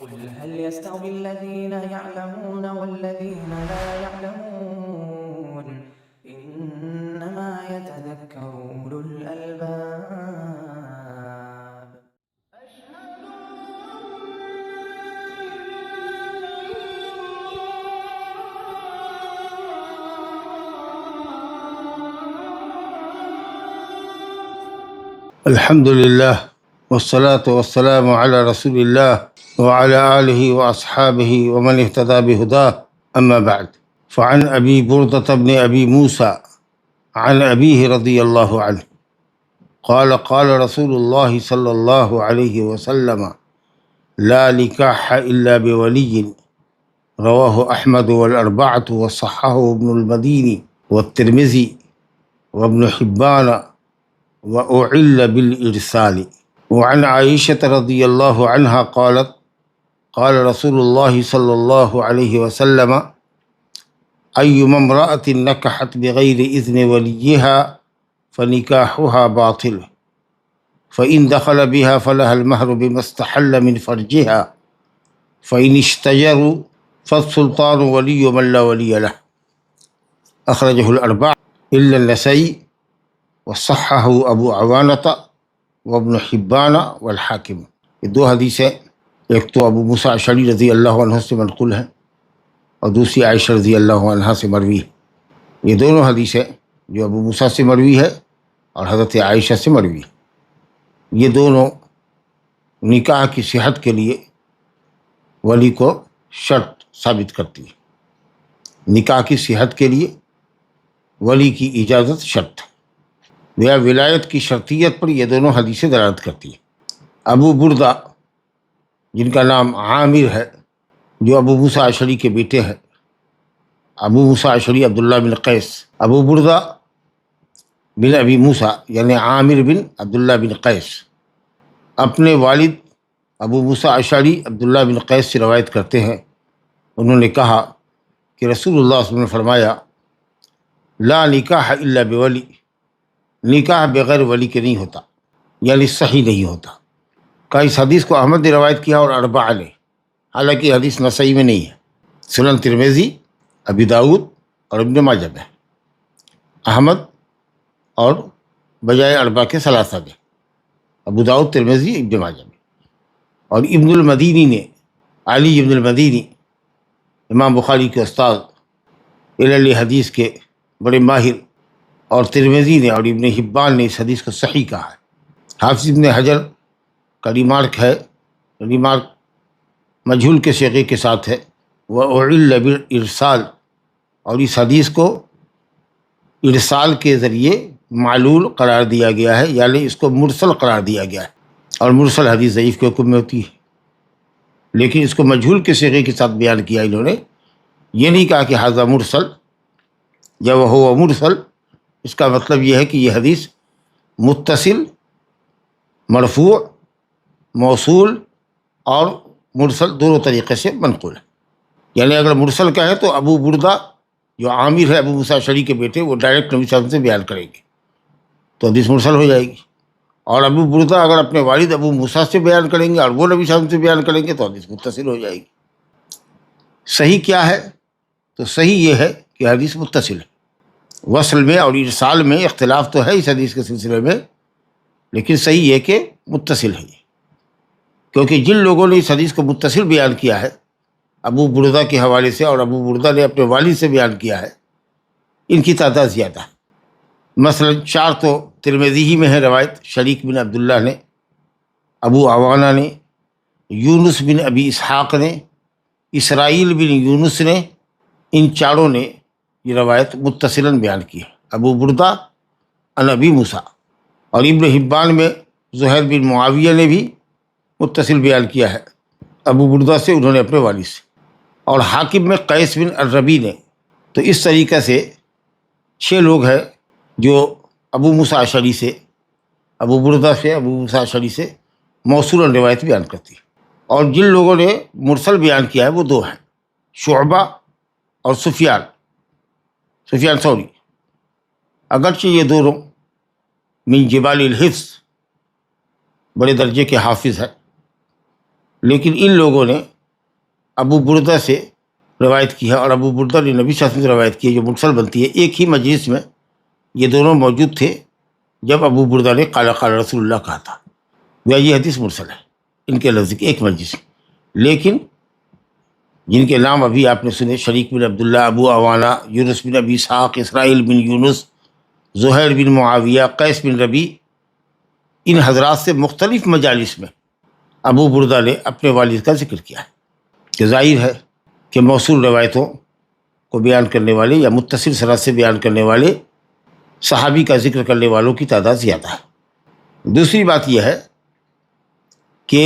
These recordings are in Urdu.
قل هل يستوي الذين يعلمون والذين لا يعلمون إنما يتذكر أولو الألباب. الحمد لله والصلاة والسلام على رسول الله وعلى آله وأصحابه ومن اهتدى بهداه أما بعد فعن أبي بردة بن أبي موسى عن أبيه رضي الله عنه قال قال رسول الله صلى الله عليه وسلم لا نكاح إلا بولي رواه أحمد والأربعة وصححه ابن المديني والترمذي وابن حبان وأعل بالإرسال. وعن عائشة رضي الله عنها قالت قال رسول الله صلى الله عليه وسلم أيما امرأة نكحت بغير إذن وليها فنكاحها باطل فإن دخل بها فلها المهر بما استحل من فرجها فإن اشتجروا فالسلطان ولي من لا ولي له. أخرجه الأربعة إلا النسائي وصححه ابو عوانة وابن حبان والحاکم. یہ دو حدیث ہیں، ایک تو ابو موسیٰ اشعری رضی اللہ عنہ سے منقول ہے اور دوسری عائشہ رضی اللہ عنہا سے مروی ہے. یہ دونوں حدیث ہیں جو ابو موسیٰ سے مروی ہے اور حضرت عائشہ سے مروی ہے. یہ دونوں نکاح کی صحت کے لیے ولی کو شرط ثابت کرتی ہے. نکاح کی صحت کے لیے ولی کی اجازت شرط ہے. ولایت کی شرطیت پر یہ دونوں حدیثیں دلالت کرتی ہیں. ابو بردہ جن کا نام عامر ہے، جو ابو موسیٰ اشعری کے بیٹے ہیں، ابو موسیٰ اشعری عبداللہ بن قیس، ابو بردہ بن ابی موسیٰ یعنی عامر بن عبداللہ بن قیس اپنے والد ابو موسیٰ اشعری عبداللہ بن قیس سے روایت کرتے ہیں. انہوں نے کہا کہ رسول اللہ صلی اللہ علیہ وسلم نے فرمایا لا نکاح الا بولی، نکاح بغیر ولی کے نہیں ہوتا، یعنی صحیح نہیں ہوتا. کہ اس حدیث کو احمد نے روایت کیا اور اربعہ نے، حالانکہ یہ حدیث نسائی میں نہیں ہے. سنن ترمذی، ابی داؤد اور ابن ماجہ میں، احمد اور بجائے اربعہ کے ثلاثہ میں، ابو داؤد، ترمذی، ابن ماجہ میں. اور ابن المدینی نے، علی ابن المدینی امام بخاری کے استاد، علل حدیث کے بڑے ماہر، اور ترمذی نے اور ابن حبان نے اس حدیث کو صحیح کہا ہے. حافظ ابن حجر کا ریمارک ہے، ریمارک مجہول کے صیغے کے ساتھ ہے، وَأُعِلَّ بِالْإِرْسَالِ، اور اس حدیث کو ارسال کے ذریعے معلول قرار دیا گیا ہے، یعنی اس کو مرسل قرار دیا گیا ہے. اور مرسل حدیث ضعیف کے حکم میں ہوتی ہے، لیکن اس کو مجہول کے صیغے کے ساتھ بیان کیا. انہوں نے یہ نہیں کہا کہ ھذا مرسل یا وہو مرسل. اس کا مطلب یہ ہے کہ یہ حدیث متصل، مرفوع، موصول اور مرسل دونوں طریقے سے منقول ہے. یعنی اگر مرسل کا ہے تو ابو بردہ جو عامر ہے ابو موسیٰ اشعری کے بیٹے، وہ ڈائریکٹ نبی صلی اللہ علیہ وسلم سے بیان کریں گے تو حدیث مرسل ہو جائے گی. اور ابو بردہ اگر اپنے والد ابو موسیٰ سے بیان کریں گے اور وہ نبی صلی اللہ علیہ وسلم سے بیان کریں گے تو حدیث متصل ہو جائے گی. صحیح کیا ہے؟ تو صحیح یہ ہے کہ حدیث متصل ہے. وصل میں اور ارسال میں اختلاف تو ہے اس حدیث کے سلسلے میں، لیکن صحیح یہ کہ متصل ہے. کیونکہ جن لوگوں نے اس حدیث کو متصل بیان کیا ہے ابو بردہ کے حوالے سے، اور ابو بردہ نے اپنے والد سے بیان کیا ہے، ان کی تعداد زیادہ ہے. مثلا 4 تو ترمذی ہی میں ہے روایت، شریک بن عبداللہ نے، ابو عوانہ نے، یونس بن ابی اسحاق نے، اسرائیل بن یونس نے، ان چاروں نے یہ روایت متصلاً بیان کی ہے. ابو بردہ عن ابی موسیٰ. اور ابن حبان میں زہیر بن معاویہ نے بھی متصل بیان کیا ہے ابو بردہ سے، انہوں نے اپنے والد سے. اور حاکم میں قیس بن الربی نے. تو اس طریقے سے 6 لوگ ہیں جو ابو موسیٰ اشعری سے، ابو بردہ سے، ابو موسیٰ اشعری سے موصولاً روایت بیان کرتی ہے. اور جن لوگوں نے مرسل بیان کیا ہے وہ 2 ہیں، شعبہ اور سفیان ثوری. اگرچہ یہ دونوں من جبال الحفظ بڑے درجے کے حافظ ہیں، لیکن ان لوگوں نے ابو بردہ سے روایت کی ہے اور ابو بردہ نے نبی صلی اللہ علیہ وسلم سے روایت کی ہے جو مرسل بنتی ہے۔ ایک ہی مجلس میں یہ دونوں موجود تھے جب ابو بردہ نے قال قال رسول اللہ کہا تھا، یہ حدیث مرسل ہے ان کے لفظ کی ایک مجلس میں۔ لیکن جن کے نام ابھی آپ نے سنے، شریک بن عبداللہ، ابو عوانہ، یونس بن ابی اسحاق، اسرائیل بن یونس، زہیر بن معاویہ، قیس بن ربیع، ان حضرات سے مختلف مجالس میں ابو بردہ نے اپنے والد کا ذکر کیا ہے کہ ظاہر ہے کہ موصول روایتوں کو بیان کرنے والے یا متصل سند سے بیان کرنے والے صحابی کا ذکر کرنے والوں کی تعداد زیادہ ہے۔ دوسری بات یہ ہے کہ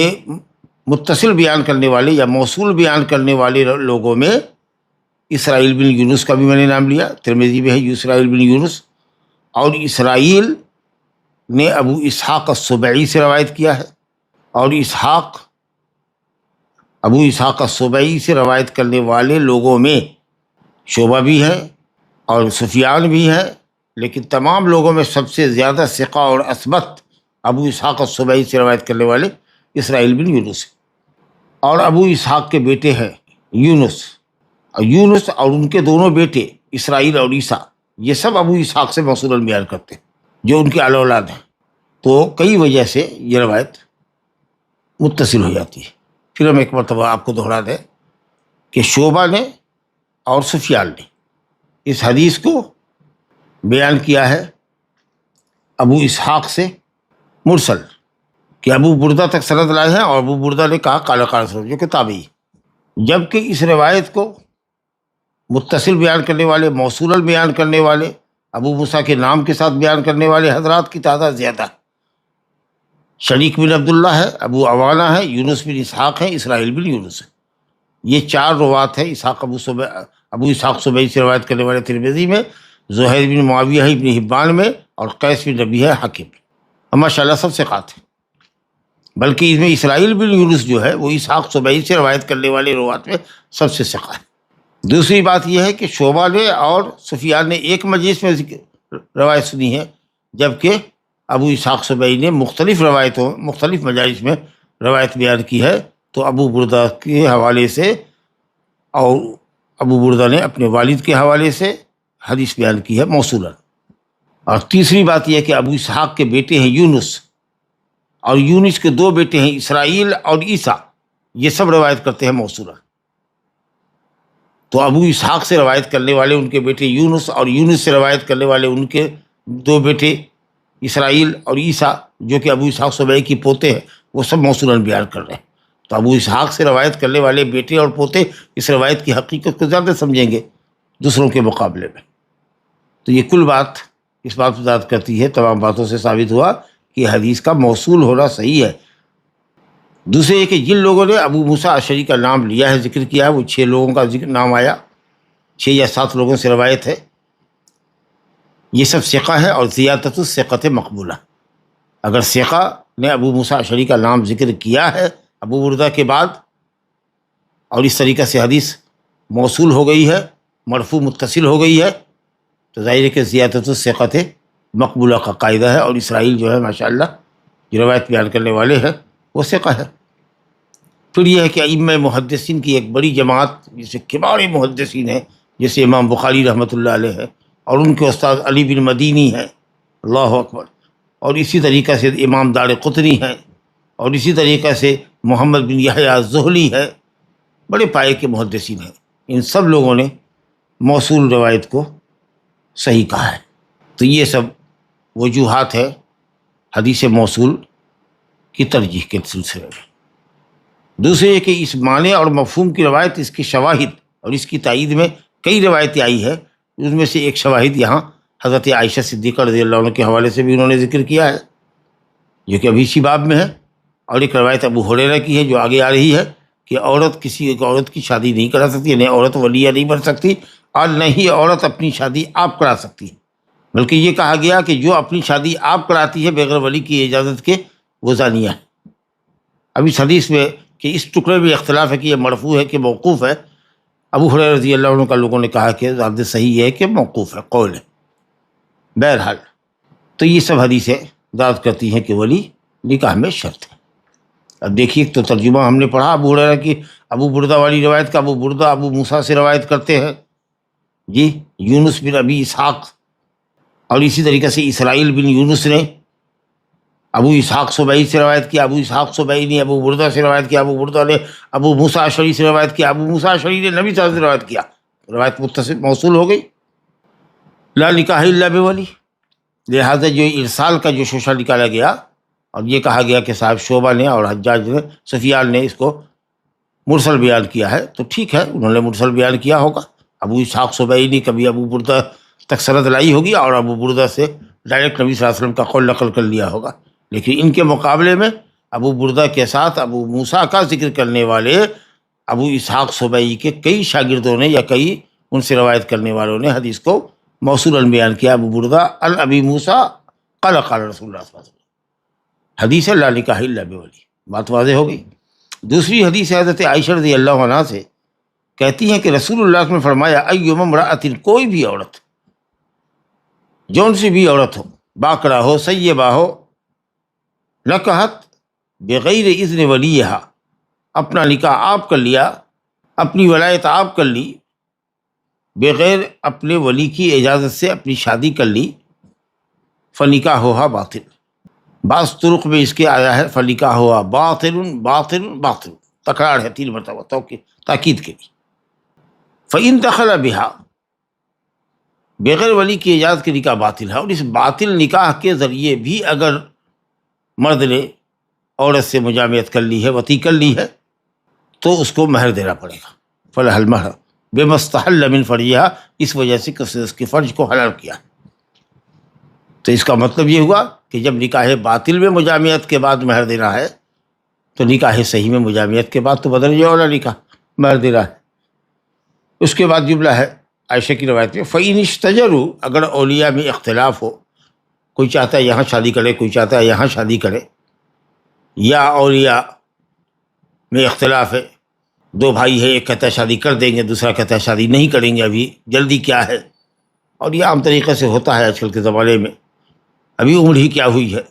متصل بیان کرنے والے یا موصول بیان کرنے والے لوگوں میں اسرائیل بن یونس کا بھی میں نے نام لیا، ترمذی میں ہے اسرائیل بن یونس، اور اسرائیل نے ابو اسحاق السبعی سے روایت کیا ہے، اور ابو اسحاق السبعی سے روایت کرنے والے لوگوں میں شعبہ بھی ہے اور سفیان بھی ہے، لیکن تمام لوگوں میں سب سے زیادہ ثقہ اور اثبت ابو اسحاق السبعی سے روایت کرنے والے اسرائیل بن یونس، اور ابو اسحاق کے بیٹے ہیں یونس اور ان کے دونوں بیٹے اسرائیل اور عیسیٰ، یہ سب ابو اسحاق سے موصولاً بیان کرتے ہیں جو ان کے اولاد ہیں۔ تو کئی وجہ سے یہ روایت متصل ہو جاتی ہے۔ پھر ہم ایک مرتبہ آپ کو دہرا دیں کہ شعبہ نے اور سفیان نے اس حدیث کو بیان کیا ہے ابو اسحاق سے مرسل، کہ ابو بردہ تک سند لائے ہیں اور ابو بردہ نے کہا قال قال رسول اللہ، جو کہ تابعی، جبکہ اس روایت کو متصل بیان کرنے والے، موصولاً بیان کرنے والے، ابو موسیٰ کے نام کے ساتھ بیان کرنے والے حضرات کی تعداد زیادہ ہے۔ شریک بن عبداللہ ہے، ابو عوانہ ہے، یونس بن اسحاق ہے، اسرائیل بن یونس ہے۔ یہ چار روات ہیں ابو اسحاق سبعی سے روایت کرنے والے ترمذی میں، زہیر بن معاویہ ہے ابن حبان میں، اور قیس بن ربیع ہے حاکم میں۔ اور ماشاء اللہ سب ثقات ہیں، بلکہ اس میں اسرائیل بن یونس جو ہے وہ اسحاق سبعی سے روایت کرنے والے روات میں سب سے ثقہ ہے۔ دوسری بات یہ ہے کہ شعبہ نے اور سفیان نے ایک مجلس میں روایت سنی ہے، جبکہ ابو اسحاق سبعی نے مختلف مجالس میں روایت بیان کی ہے۔ تو ابو بردہ کے حوالے سے اور ابو بردہ نے اپنے والد کے حوالے سے حدیث بیان کی ہے موصولاً۔ اور تیسری بات یہ ہے کہ ابو اسحاق کے بیٹے ہیں یونس، اور یونس کے دو بیٹے ہیں اسرائیل اور عیسیٰ، یہ سب روایت کرتے ہیں موصولاً۔ تو ابو اسحاق سے روایت کرنے والے ان کے بیٹے یونس، اور یونس سے روایت کرنے والے ان کے دو بیٹے اسرائیل اور عیسیٰ، جو کہ ابو اسحاق سبعی کی پوتے ہیں، وہ سب موصولاً بیان کر رہے ہیں۔ تو ابو اسحاق سے روایت کرنے والے بیٹے اور پوتے اس روایت کی حقیقت کو زیادہ سمجھیں گے دوسروں کے مقابلے میں۔ تو یہ کل بات اس بات پر داد کرتی ہے، تمام باتوں سے ثابت ہوا کہ حدیث کا موصول ہونا صحیح ہے۔ دوسرے یہ کہ جن لوگوں نے ابو موسیٰ اشعری کا نام لیا ہے، ذکر کیا ہے، وہ 6 لوگوں کا نام آیا، 6 یا 7 لوگوں سے روایت ہے، یہ سب ثقہ ہے، اور زیادت الثقۃ مقبولہ۔ اگر ثقہ نے ابو موسیٰ اشعری کا نام ذکر کیا ہے ابو بردہ کے بعد، اور اس طریقے سے حدیث موصول ہو گئی ہے، مرفوع متصل ہو گئی ہے، تو ظاہر ہے کہ زیادت الثقۃ مقبولہ کا قاعدہ ہے، اور اسرائیل جو ہے ماشاءاللہ جو روایت بیان کرنے والے ہیں وہ ثقہ ہے۔ پھر یہ ہے کہ ائمہ محدثین کی ایک بڑی جماعت، جسے کبار محدثین ہیں، جیسے امام بخاری رحمۃ اللہ علیہ ہے، اور ان کے استاد علی بن مدینی ہیں، اللہ اکبر، اور اسی طریقے سے امام دارقطنی ہیں، اور اسی طریقے سے محمد بن یحییٰ الزہلی ہے، بڑے پائے کے محدثین ہیں۔ ان سب لوگوں نے موصول روایت کو صحیح کہا ہے۔ تو یہ سب وجوہات ہے حدیث موصول کی ترجیح کے سلسلے میں۔ دوسرے یہ کہ اس معنی اور مفہوم کی روایت، اس کی شواہد اور اس کی تائید میں کئی روایتیں آئی ہے، ان میں سے ایک شواہد یہاں حضرت عائشہ صدیقہ رضی اللہ عنہ کے حوالے سے بھی انہوں نے ذکر کیا ہے، جو کہ ابھی اسی باب میں ہے، اور ایک روایت ابو ہریرہ کی ہے جو آگے آ رہی ہے کہ عورت کسی ایک عورت کی شادی نہیں کرا سکتی، نہ عورت ولیہ نہیں بن سکتی، اور نہ ہی عورت اپنی شادی آپ کرا سکتی ہے، بلکہ یہ کہا گیا کہ جو اپنی شادی آپ کراتی ہے بغیر ولی کی اجازت کے، وہ زانیہ ہے۔ اب اس حدیث میں کہ اس ٹکڑے میں اختلاف ہے کہ یہ مرفوع ہے کہ موقوف ہے۔ ابو ہریرہ رضی اللہ عنہ کا لوگوں نے کہا کہ زیادہ صحیح ہے کہ موقوف ہے، قول ہے۔ بہرحال تو یہ سب حدیثیں داد کرتی ہیں کہ ولی نکاح میں شرط ہے۔ اب دیکھیے تو ترجمہ ہم نے پڑھا ابو ہریرہ کی، ابو بردہ والی روایت کا ابو بردہ ابو موسیٰ سے روایت کرتے ہیں جی، یونس بن ابی اسحاق، اور اسی طریقے سے اسرائیل بن یونس نے ابو اسحاق سبعی سے روایت کیا، ابو اسحاق سبعی نے ابو بردہ سے روایت کیا، ابو بردہ نے ابو موسیٰ اشعری سے روایت کیا، ابو موسیٰ اشعری نے نبی صلی اللہ علیہ وسلم سے روایت کیا، روایت متصل موصول ہو گئی۔ لا نکاح الا بولی، لہٰذا جو ارسال کا جو شوشہ نکالا گیا اور یہ کہا گیا کہ صاحب شعبہ نے اور حجاج نے سفیان نے اس کو مرسل بیان کیا ہے، تو ٹھیک ہے، انہوں نے مرسل بیان کیا ہوگا۔ ابو اسحاق سبعی نے کبھی ابو بردہ تک سند لائی ہوگی اور ابو بردہ سے ڈائریکٹ نبی صلی اللہ علیہ وسلم کا قول نقل کر لیا ہوگا، لیکن ان کے مقابلے میں ابو بردہ کے ساتھ ابو موسیٰ کا ذکر کرنے والے ابو اسحاق سبعی کے کئی شاگردوں نے یا کئی ان سے روایت کرنے والوں نے حدیث کو موصولاً بیان کیا۔ ابو بردہ عن ابی موسیٰ قال قال رسول اللہ صلی اللہ علیہ وسلم، حدیث لا نکاح الا بولی، بات واضح ہو گئی۔ دوسری حدیث حضرت عائشہ رضی اللہ عنہ سے کہتی ہیں کہ رسول اللہ صلی اللہ علیہ وسلم نے فرمایا ایما امرأۃ، کوئی بھی عورت، جون سی بھی عورت ہو، باکرہ ہو، سیبہ ہو، نکحت بغیر اذن ولیہا، اپنا نکاح آپ کر لیا، اپنی ولایت آپ کر لی، بغیر اپنے ولی کی اجازت سے اپنی شادی کر لی، فنکاحہا باطل، بعض طرق میں اس کے آیا ہے فنکاحہا باطل باطل باطل، تکرار ہے 3 مرتبہ تاکید کے لیے۔ فإن دخل بہا، بغیر ولی کی اجازت کے نکاح باطل ہے، اور اس باطل نکاح کے ذریعے بھی اگر مرد نے عورت سے مجامعت کر لی ہے، وطی کر لی ہے، تو اس کو مہر دینا پڑے گا۔ فلہ المہر بما استحل من فرجہا، اس وجہ سے کہ اس کے فرج کو حلال کیا۔ تو اس کا مطلب یہ ہوا کہ جب نکاح باطل میں مجامعت کے بعد مہر دینا ہے تو نکاح صحیح میں مجامعت کے بعد تو بدرجہ اولا نکاح مہر دینا ہے۔ اس کے بعد جملہ ہے عائشہ کی روایت میں فَإِنِ اشْتَجَرُوا، اگر اولیاء میں اختلاف ہو، کوئی چاہتا ہے یہاں شادی کرے، کوئی چاہتا ہے یہاں شادی کرے، یا اولیاء میں اختلاف ہے، 2 بھائی ہیں، ایک کہتا ہے شادی کر دیں گے، دوسرا کہتا ہے شادی نہیں کریں گے، ابھی جلدی کیا ہے، اور یہ عام طریقے سے ہوتا ہے آج کل کے زمانے میں، ابھی عمر ہی کیا ہوئی ہے،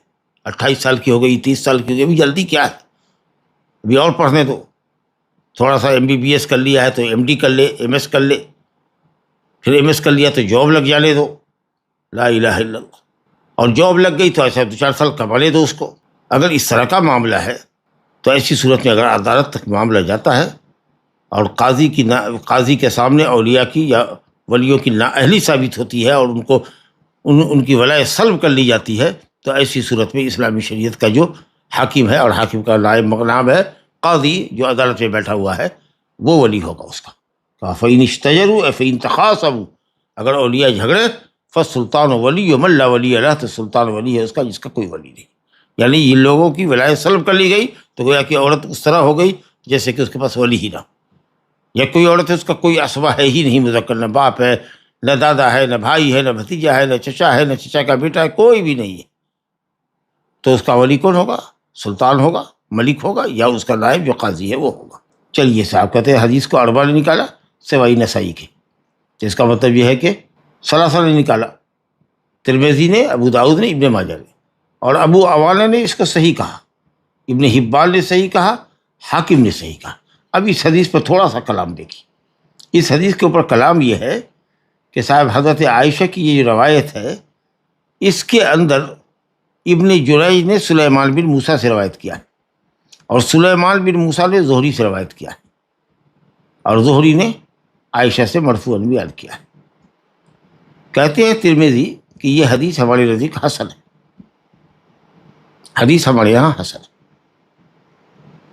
28 سال کی ہو گئی، 30 سال کی ہو گئی، ابھی جلدی کیا ہے، ابھی اور پڑھنے دو، تھوڑا سا MBBS کر لیا ہے تو MD کر لے، MS کر لے، پھر MS کر لیا تو جاب لگ جانے دو، لا الہ الا اللہ، اور جاب لگ گئی تو ایسا 2-4 سال کمانے دو اس کو۔ اگر اس طرح کا معاملہ ہے تو ایسی صورت میں اگر عدالت تک معاملہ جاتا ہے اور قاضی کے سامنے اولیاء کی یا ولیوں کی نااہلی ثابت ہوتی ہے اور ان کو ان کی ولایت سلب کر لی جاتی ہے، تو ایسی صورت میں اسلامی شریعت کا جو حاکم ہے، اور حاکم کا نائب نام ہے قاضی جو عدالت میں بیٹھا ہوا ہے، وہ ولی ہوگا اس کا۔ فَإِنِ اشْتَجَرُوا فَإِن تَخَاصَمُوا، اگر اولیاء جھگڑے، فالسلطان ولی من لا ولی لہ، تو سلطان ولی ہے اس کا جس کا کوئی ولی نہیں، یعنی ان لوگوں کی ولایت سلب کر لی گئی تو گویا کہ عورت اس طرح ہو گئی جیسے کہ اس کے پاس ولی ہی نہ، یا کوئی عورت ہے اس کا کوئی اسبہ ہے ہی نہیں مذکر، نہ باپ ہے، نہ دادا ہے، نہ بھائی ہے، نہ بھتیجا ہے، نہ چچا ہے، نہ چچا کا بیٹا ہے، کوئی بھی نہیں ہے، تو اس کا ولی کون ہوگا؟ سلطان ہوگا، ملک ہوگا، یا اس کا نائب جو قاضی ہے وہ ہوگا۔ چلیے صاحب کہتے ہیں حدیث کو 4 نے نکالا سوائے نسائی کے، تو اس کا مطلب یہ ہے کہ 3 نے نکالا، ترمذی نے، ابو داؤد نے، ابن ماجہ نے، اور ابو عوانہ نے اس کو صحیح کہا، ابن حبان نے صحیح کہا، حاکم نے صحیح کہا۔ اب اس حدیث پر تھوڑا سا کلام دیکھیے، اس حدیث کے اوپر کلام یہ ہے کہ صاحب حضرت عائشہ کی یہ جو روایت ہے، اس کے اندر ابن جریج نے سلیمان بن موسیٰ سے روایت کیا ہے، اور سلیمان بن موسیٰ نے زہری سے روایت کیا ہے، اور زہری نے عائشہ سے مرفوعاً بیان کیا ہے۔ کہتے ہیں ترمذی کہ یہ حدیث ہمارے نزدیک حسن ہے، حدیث ہمارے یہاں حسن ہے،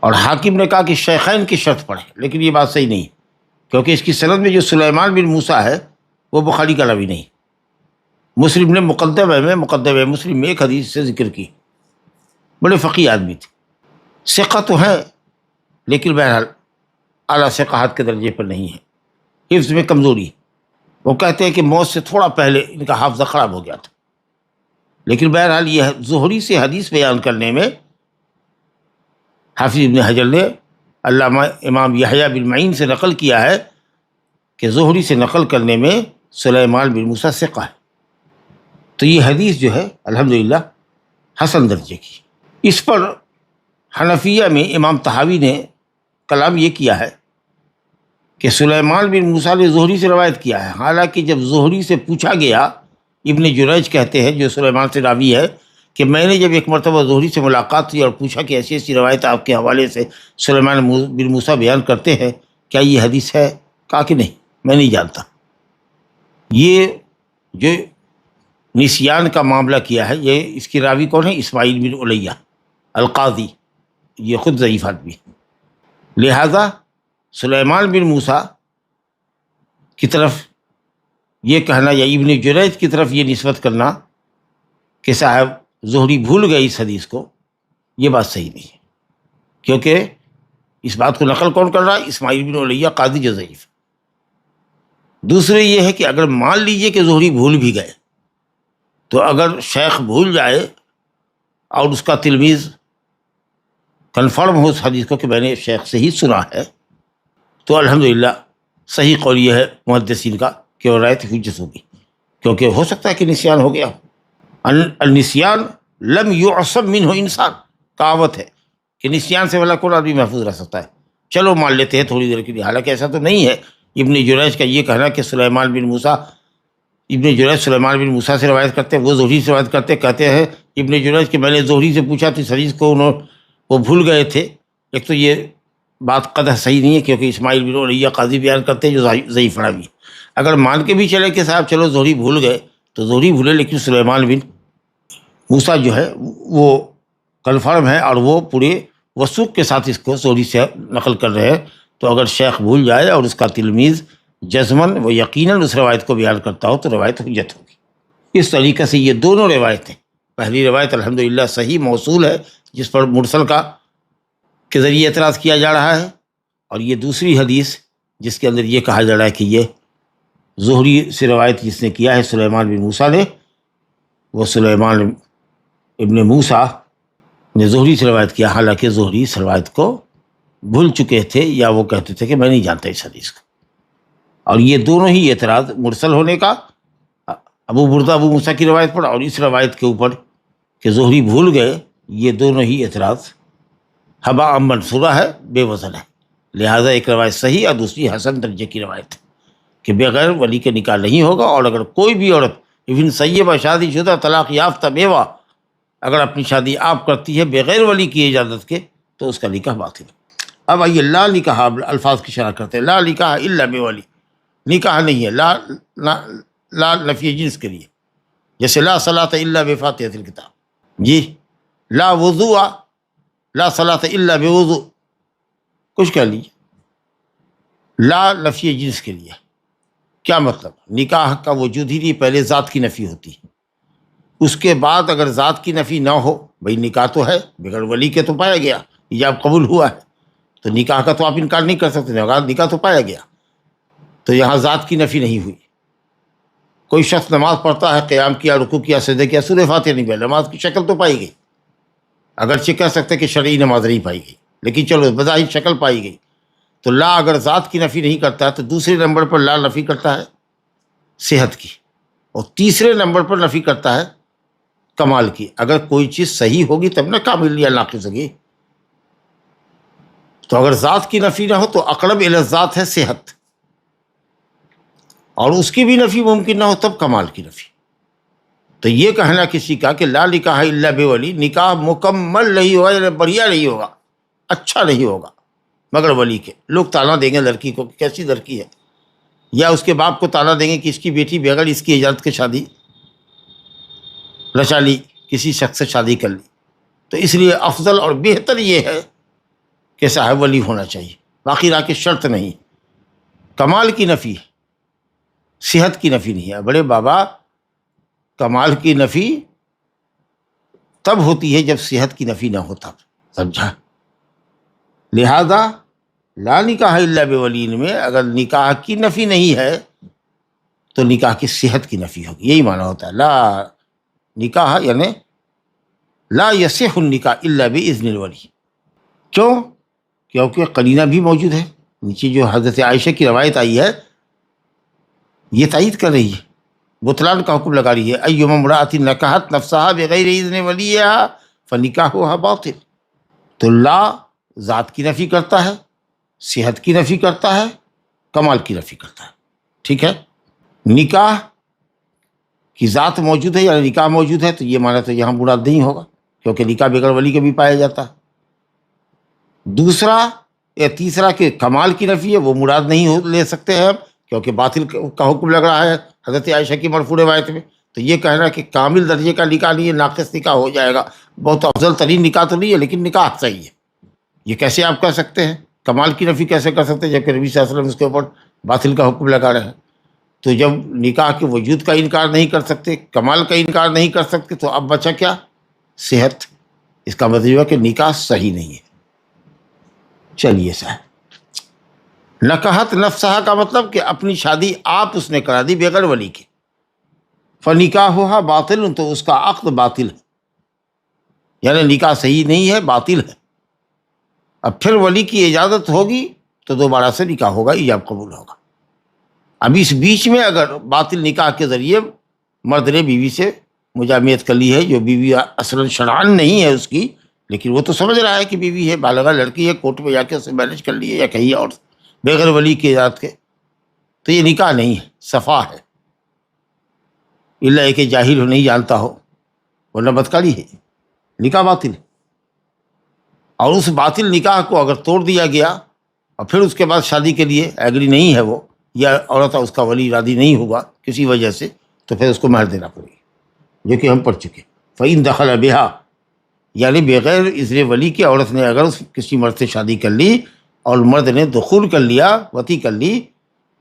اور حاکم نے کہا کہ شیخین کی شرط پڑھے، لیکن یہ بات صحیح نہیں، کیونکہ اس کی سند میں جو سلیمان بن موسیٰ ہے وہ بخاری کا راوی نہیں، مسلم نے مقدمہ مسلم میں ایک حدیث سے ذکر کی، بڑے فقیہ آدمی تھے، ثقہ تو ہے لیکن بہرحال اعلیٰ ثقاہت کے درجے پر نہیں ہے، حفظ میں کمزوری ہے۔ وہ کہتے ہیں کہ موت سے تھوڑا پہلے ان کا حافظہ خراب ہو گیا تھا، لیکن بہرحال یہ زہری سے حدیث بیان کرنے میں حافظ ابن حجر نے علامہ امام یحییٰ بن معین سے نقل کیا ہے کہ زہری سے نقل کرنے میں سلیمان بن موسیٰ ثقہ ہے، تو یہ حدیث جو ہے الحمدللہ حسن درجے کی۔ اس پر حنفیہ میں امام طحاوی نے کلام یہ کیا ہے کہ سلیمان بن موسیٰ نے زہری سے روایت کیا ہے، حالانکہ جب زہری سے پوچھا گیا، ابن جریج کہتے ہیں جو سلیمان سے راوی ہے کہ میں نے جب ایک مرتبہ زہری سے ملاقات کی اور پوچھا کہ ایسی ایسی روایت آپ کے حوالے سے سلیمان بن موسیٰ بیان کرتے ہیں، کیا یہ حدیث ہے؟ کہا کہ نہیں، میں نہیں جانتا۔ یہ جو نسیان کا معاملہ کیا ہے، یہ اس کی راوی کون ہے؟ اسماعیل بن علیہ القاضی، یہ خود ضعیف آدمی ہے۔ لہذا سلیمان بن موسیٰ کی طرف یہ کہنا یا ابن جریج کی طرف یہ نسبت کرنا کہ صاحب زہری بھول گئے اس حدیث کو، یہ بات صحیح نہیں ہے، کیونکہ اس بات کو نقل کون کر رہا ہے؟ اسماعیل بن علیہ قاضی جو ضعیف۔ دوسرے یہ ہے کہ اگر مان لیجئے کہ زہری بھول بھی گئے، تو اگر شیخ بھول جائے اور اس کا تلمیذ کنفرم ہو اس حدیث کو کہ میں نے شیخ سے ہی سنا ہے، تو الحمدللہ صحیح قول یہ ہے محدثین کا کہ وہ روایت حجت ہوگی، کیونکہ ہو سکتا ہے کہ نسیان ہو گیا ہو۔ النسیان لم یعصم منہ انسان، کہاوت ہے کہ نسیان سے بھلا کون آدمی محفوظ رہ سکتا ہے، چلو مان لیتے ہیں تھوڑی دیر کے لیے، حالانکہ ایسا تو نہیں ہے۔ ابن جریج کا یہ کہنا کہ سلیمان بن موسیٰ سے روایت کرتے ہیں، وہ زہری سے روایت کرتے، کہتے ہیں ابن جریج کہ میں نے زہری سے پوچھا تو اس حدیث کو وہ بھول گئے تھے، ایک تو یہ بات قدح صحیح نہیں ہے، کیونکہ اسماعیل بن علیہ قاضی بیان کرتے ہیں جو ضعیف راوی۔ اگر مان کے بھی چلے کہ صاحب چلو زہری بھول گئے تو زہری بھولے، لیکن سلیمان بن موسیٰ جو ہے وہ کنفرم ہے اور وہ پورے وثوق کے ساتھ اس کو زہری سے نقل کر رہے ہیں، تو اگر شیخ بھول جائے اور اس کا تلمیذ جزماً وہ یقیناً اس روایت کو بیان کرتا ہو تو روایت حجت ہوگی۔ اس طریقے سے یہ دونوں روایتیں، پہلی روایت الحمدللہ صحیح موصول ہے جس پر مرسل کے ذریعے اعتراض کیا جا رہا ہے، اور یہ دوسری حدیث جس کے اندر یہ کہا جا رہا ہے کہ یہ زہری سے روایت جس نے کیا ہے سلیمان بن موسیٰ نے، وہ سلیمان ابن موسیٰ نے زہری سے روایت کیا، حالانکہ زہری اس روایت کو بھول چکے تھے یا وہ کہتے تھے کہ میں نہیں جانتا اس حدیث کو۔ اور یہ دونوں ہی اعتراض مرسل ہونے کا، ابو بردہ ابو موسیٰ کی روایت پر، اور اس روایت کے اوپر کہ زہری بھول گئے، یہ دونوں ہی اعتراض ہباء منصورہ ہے، بے وزن ہے۔ لہٰذا ایک روایت صحیح اور دوسری حسن درجے کی روایت ہے کہ بغیر ولی کے نکاح نہیں ہوگا، اور اگر کوئی بھی عورت ایون سیبہ، شادی شدہ، طلاق یافتہ بیوہ اگر اپنی شادی آپ کرتی ہے بغیر ولی کی اجازت کے تو اس کا نکاح باطل ہے۔ اب آئیے لا نکاح الفاظ کی شرح کرتے ہیں۔ لا نکاح الا بولی، نکاح نہیں ہے، لا نفی جنس کے لیے، جیسے لا صلاۃ الا بفاتحۃ الکتاب، جی لا وضوء، لا صلاۃ الا بوضوء، کچھ کہہ لیجیے۔ لا نفی جنس کے لیے کیا مطلب؟ نکاح کا وجود ہی نہیں، پہلے ذات کی نفی ہوتی ہے، اس کے بعد اگر ذات کی نفی نہ ہو، بھئی نکاح تو ہے بغیر ولی کے تو پایا گیا، ایجاب قبول ہوا ہے، تو نکاح کا تو آپ انکار نہیں کر سکتے، نکاح تو پایا گیا، تو یہاں ذات کی نفی نہیں ہوئی۔ کوئی شخص نماز پڑھتا ہے، قیام کیا، رکوع کیا، سجدے کیا، سورہ فاتحہ نہیں پڑھی، نماز کی شکل تو پائی گئی، اگرچہ کہہ سکتے کہ شرعی نماز نہیں پائی گئی، لیکن چلو بظاہر شکل پائی گئی۔ تو لا اگر ذات کی نفی نہیں کرتا ہے تو دوسرے نمبر پر لا نفی کرتا ہے صحت کی، اور تیسرے نمبر پر نفی کرتا ہے کمال کی۔ اگر کوئی چیز صحیح ہوگی تب نہ کامل یا ناقص ہوگی، تو اگر ذات کی نفی نہ ہو تو اقرب الی الذات ہے صحت، اور اس کی بھی نفی ممکن نہ ہو تب کمال کی نفی۔ تو یہ کہنا کسی کا کہ لا نکاح الا بولی، نکاح مکمل نہیں ہوگا، یعنی بڑھیا نہیں ہوگا، اچھا نہیں ہوگا مگر ولی کے، لوگ طعنہ دیں گے لڑکی کو، کیسی لڑکی ہے، یا اس کے باپ کو طعنہ دیں گے کہ اس کی بیٹی بغیر اس کی اجازت کے شادی رچا لی، کسی شخص سے شادی کر لی۔ تو اس لیے افضل اور بہتر یہ ہے کہ صاحب ولی ہونا چاہیے، باقی رہا کہ شرط نہیں، کمال کی نفی، صحت کی نفی نہیں ہے۔ بڑے بابا، کمال کی نفی تب ہوتی ہے جب صحت کی نفی نہ ہوتا، سمجھا؟ لہذا لا نکاح الا بولی میں اگر نکاح کی نفی نہیں ہے تو نکاح کی صحت کی نفی ہوگی، یہی معنی ہوتا ہے لا نکاح، یعنی لا یصح النکاح الا باذن الولی۔ کیوں؟ کیونکہ قرینہ بھی موجود ہے، نیچے جو حضرت عائشہ کی روایت آئی ہے یہ تائید کر رہی ہے، بطلان کا حکم لگا رہی ہے، ایما امرأۃ نکحت نفسها بغیر اذن ولیہا فنکاحها باطل۔ تو لا ذات کی نفی کرتا ہے، صحت کی نفی کرتا ہے، کمال کی نفی کرتا ہے. ٹھیک ہے. نکاح کی ذات موجود ہے یعنی نکاح موجود ہے تو یہ معنی تو یہاں مراد نہیں ہوگا، کیونکہ نکاح بغیر ولی کے بھی پایا جاتا ہے. دوسرا یا تیسرا کہ کمال کی نفی ہے وہ مراد نہیں لے سکتے ہیں ہم، کیونکہ باطل کا حکم لگ رہا ہے حضرت عائشہ کی مرفوع روایت میں. تو یہ کہنا کہ کامل درجے کا نکاح نہیں ہے، ناقص نکاح ہو جائے گا، بہت افضل ترین نکاح تو نہیں ہے لیکن نکاح صحیح ہے، یہ کیسے آپ کہہ سکتے ہیں؟ کمال کی نفی کیسے کر سکتے ہیں جبکہ نبی صلی اللہ علیہ وسلم اس کے اوپر باطل کا حکم لگا رہے ہیں؟ تو جب نکاح کے وجود کا انکار نہیں کر سکتے، کمال کا انکار نہیں کر سکتے، تو اب بچا کیا؟ صحت. اس کا مطلب ہے کہ نکاح صحیح نہیں ہے. چلیے صاحب، نکحت نفسہا کا مطلب کہ اپنی شادی آپ اس نے کرا دی بغیر ولی کے. فنکاحھا باطل، تو اس کا عقد باطل ہے، یعنی نکاح صحیح نہیں ہے، باطل ہے. اب پھر ولی کی اجازت ہوگی تو دوبارہ سے نکاح ہوگا، ایجاب قبول ہوگا. اب اس بیچ میں اگر باطل نکاح کے ذریعے مرد نے بیوی سے مجامعت کر لی ہے، جو بیوی اصلاً شرعاً نہیں ہے اس کی، لیکن وہ تو سمجھ رہا ہے کہ بیوی ہے، بالغہ لڑکی ہے، کورٹ میں جا کے اسے مینج کر لی ہے یا کہیں اور بغیر ولی کی اجازت کے، تو یہ نکاح نہیں ہے، صفا ہے. الا کہ جاہل ہو، نہیں جانتا ہو، ورنہ بدکاری ہے، نکاح باطل ہے. اور اس باطل نکاح کو اگر توڑ دیا گیا اور پھر اس کے بعد شادی کے لیے ایگری نہیں ہے وہ، یا عورت اس کا ولی راضی نہیں ہوا کسی وجہ سے، تو پھر اس کو مہر دینا پڑے گی، جو کہ ہم پڑھ چکے. فَإِن دَخَلَ بِهَا، یعنی بغیر اذن ولی کے عورت نے اگر کسی مرد سے شادی کر لی اور مرد نے دخول کر لیا، وطی کر لی،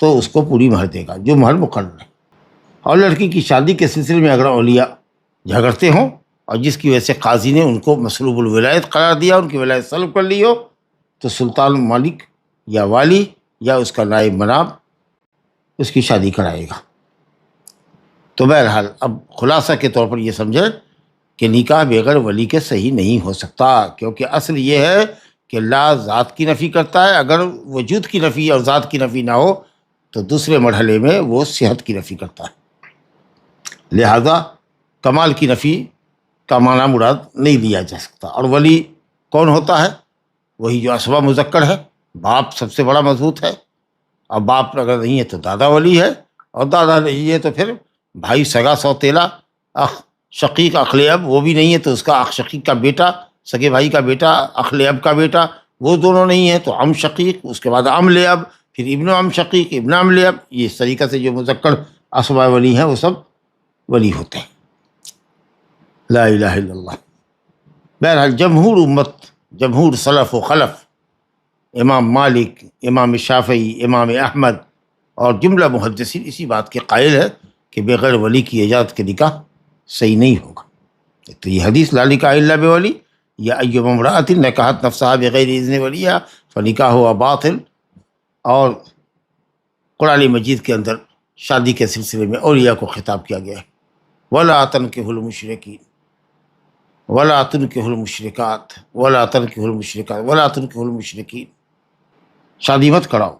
تو اس کو پوری مہر دے گا جو مہر مقرر ہے. اور لڑکی کی شادی کے سلسلے میں اگر اولیاء جھگڑتے ہوں اور جس کی وجہ سے قاضی نے ان کو مسلوب الولایت قرار دیا، ان کی ولایت سلب کر لی ہو، تو سلطان مالک یا والی یا اس کا نائب مناب اس کی شادی کرائے گا. تو بہرحال اب خلاصہ کے طور پر یہ سمجھے کہ نکاح بغیر ولی کے صحیح نہیں ہو سکتا، کیونکہ اصل یہ ہے کہ لا ذات کی نفی کرتا ہے، اگر وجود کی نفی اور ذات کی نفی نہ ہو تو دوسرے مرحلے میں وہ صحت کی نفی کرتا ہے. لہذا کمال کی نفی کا معنی مراد نہیں لیا جا سکتا. اور ولی کون ہوتا ہے؟ وہی جو اسبہ مذکر ہے، باپ سب سے بڑا مضبوط ہے. اور باپ اگر نہیں ہے تو دادا ولی ہے، اور دادا نہیں ہے تو پھر بھائی سگا سوتیلا، اخ شقیق اخل اب وہ بھی نہیں ہے تو اس کا اخ شقیق کا بیٹا، سگے بھائی کا بیٹا، اخل اب کا بیٹا، وہ دونوں نہیں ہیں تو ام شقیق، اس کے بعد ام لعب، پھر ابن ام شقیق، ابن ام لعب. یہ اس طریقے سے جو مذکر اسبہ ولی ہیں وہ سب ولی ہوتے ہیں. لا الہ الا اللہ. بہرحال جمہور امت، جمہور سلف و خلف، امام مالک، امام شافعی، امام احمد اور جملہ محدثین اسی بات کے قائل ہے کہ بغیر ولی کی اجازت کے نکاح صحیح نہیں ہوگا. تو یہ حدیث لا نکاح الا بولی، یا ایما امرأۃ نکحت نفسها بغیر اذن ولیہا فنکاحها باطل. اور قرآن مجید کے اندر شادی کے سلسلے میں اولیاء کو خطاب کیا گیا ہے. ولا تنکحوا المشرکین ولا تنکحوا المشرکات ولا تنکحوا المشرکات ولا تنکحوا المشرکین، شادی مت کراؤ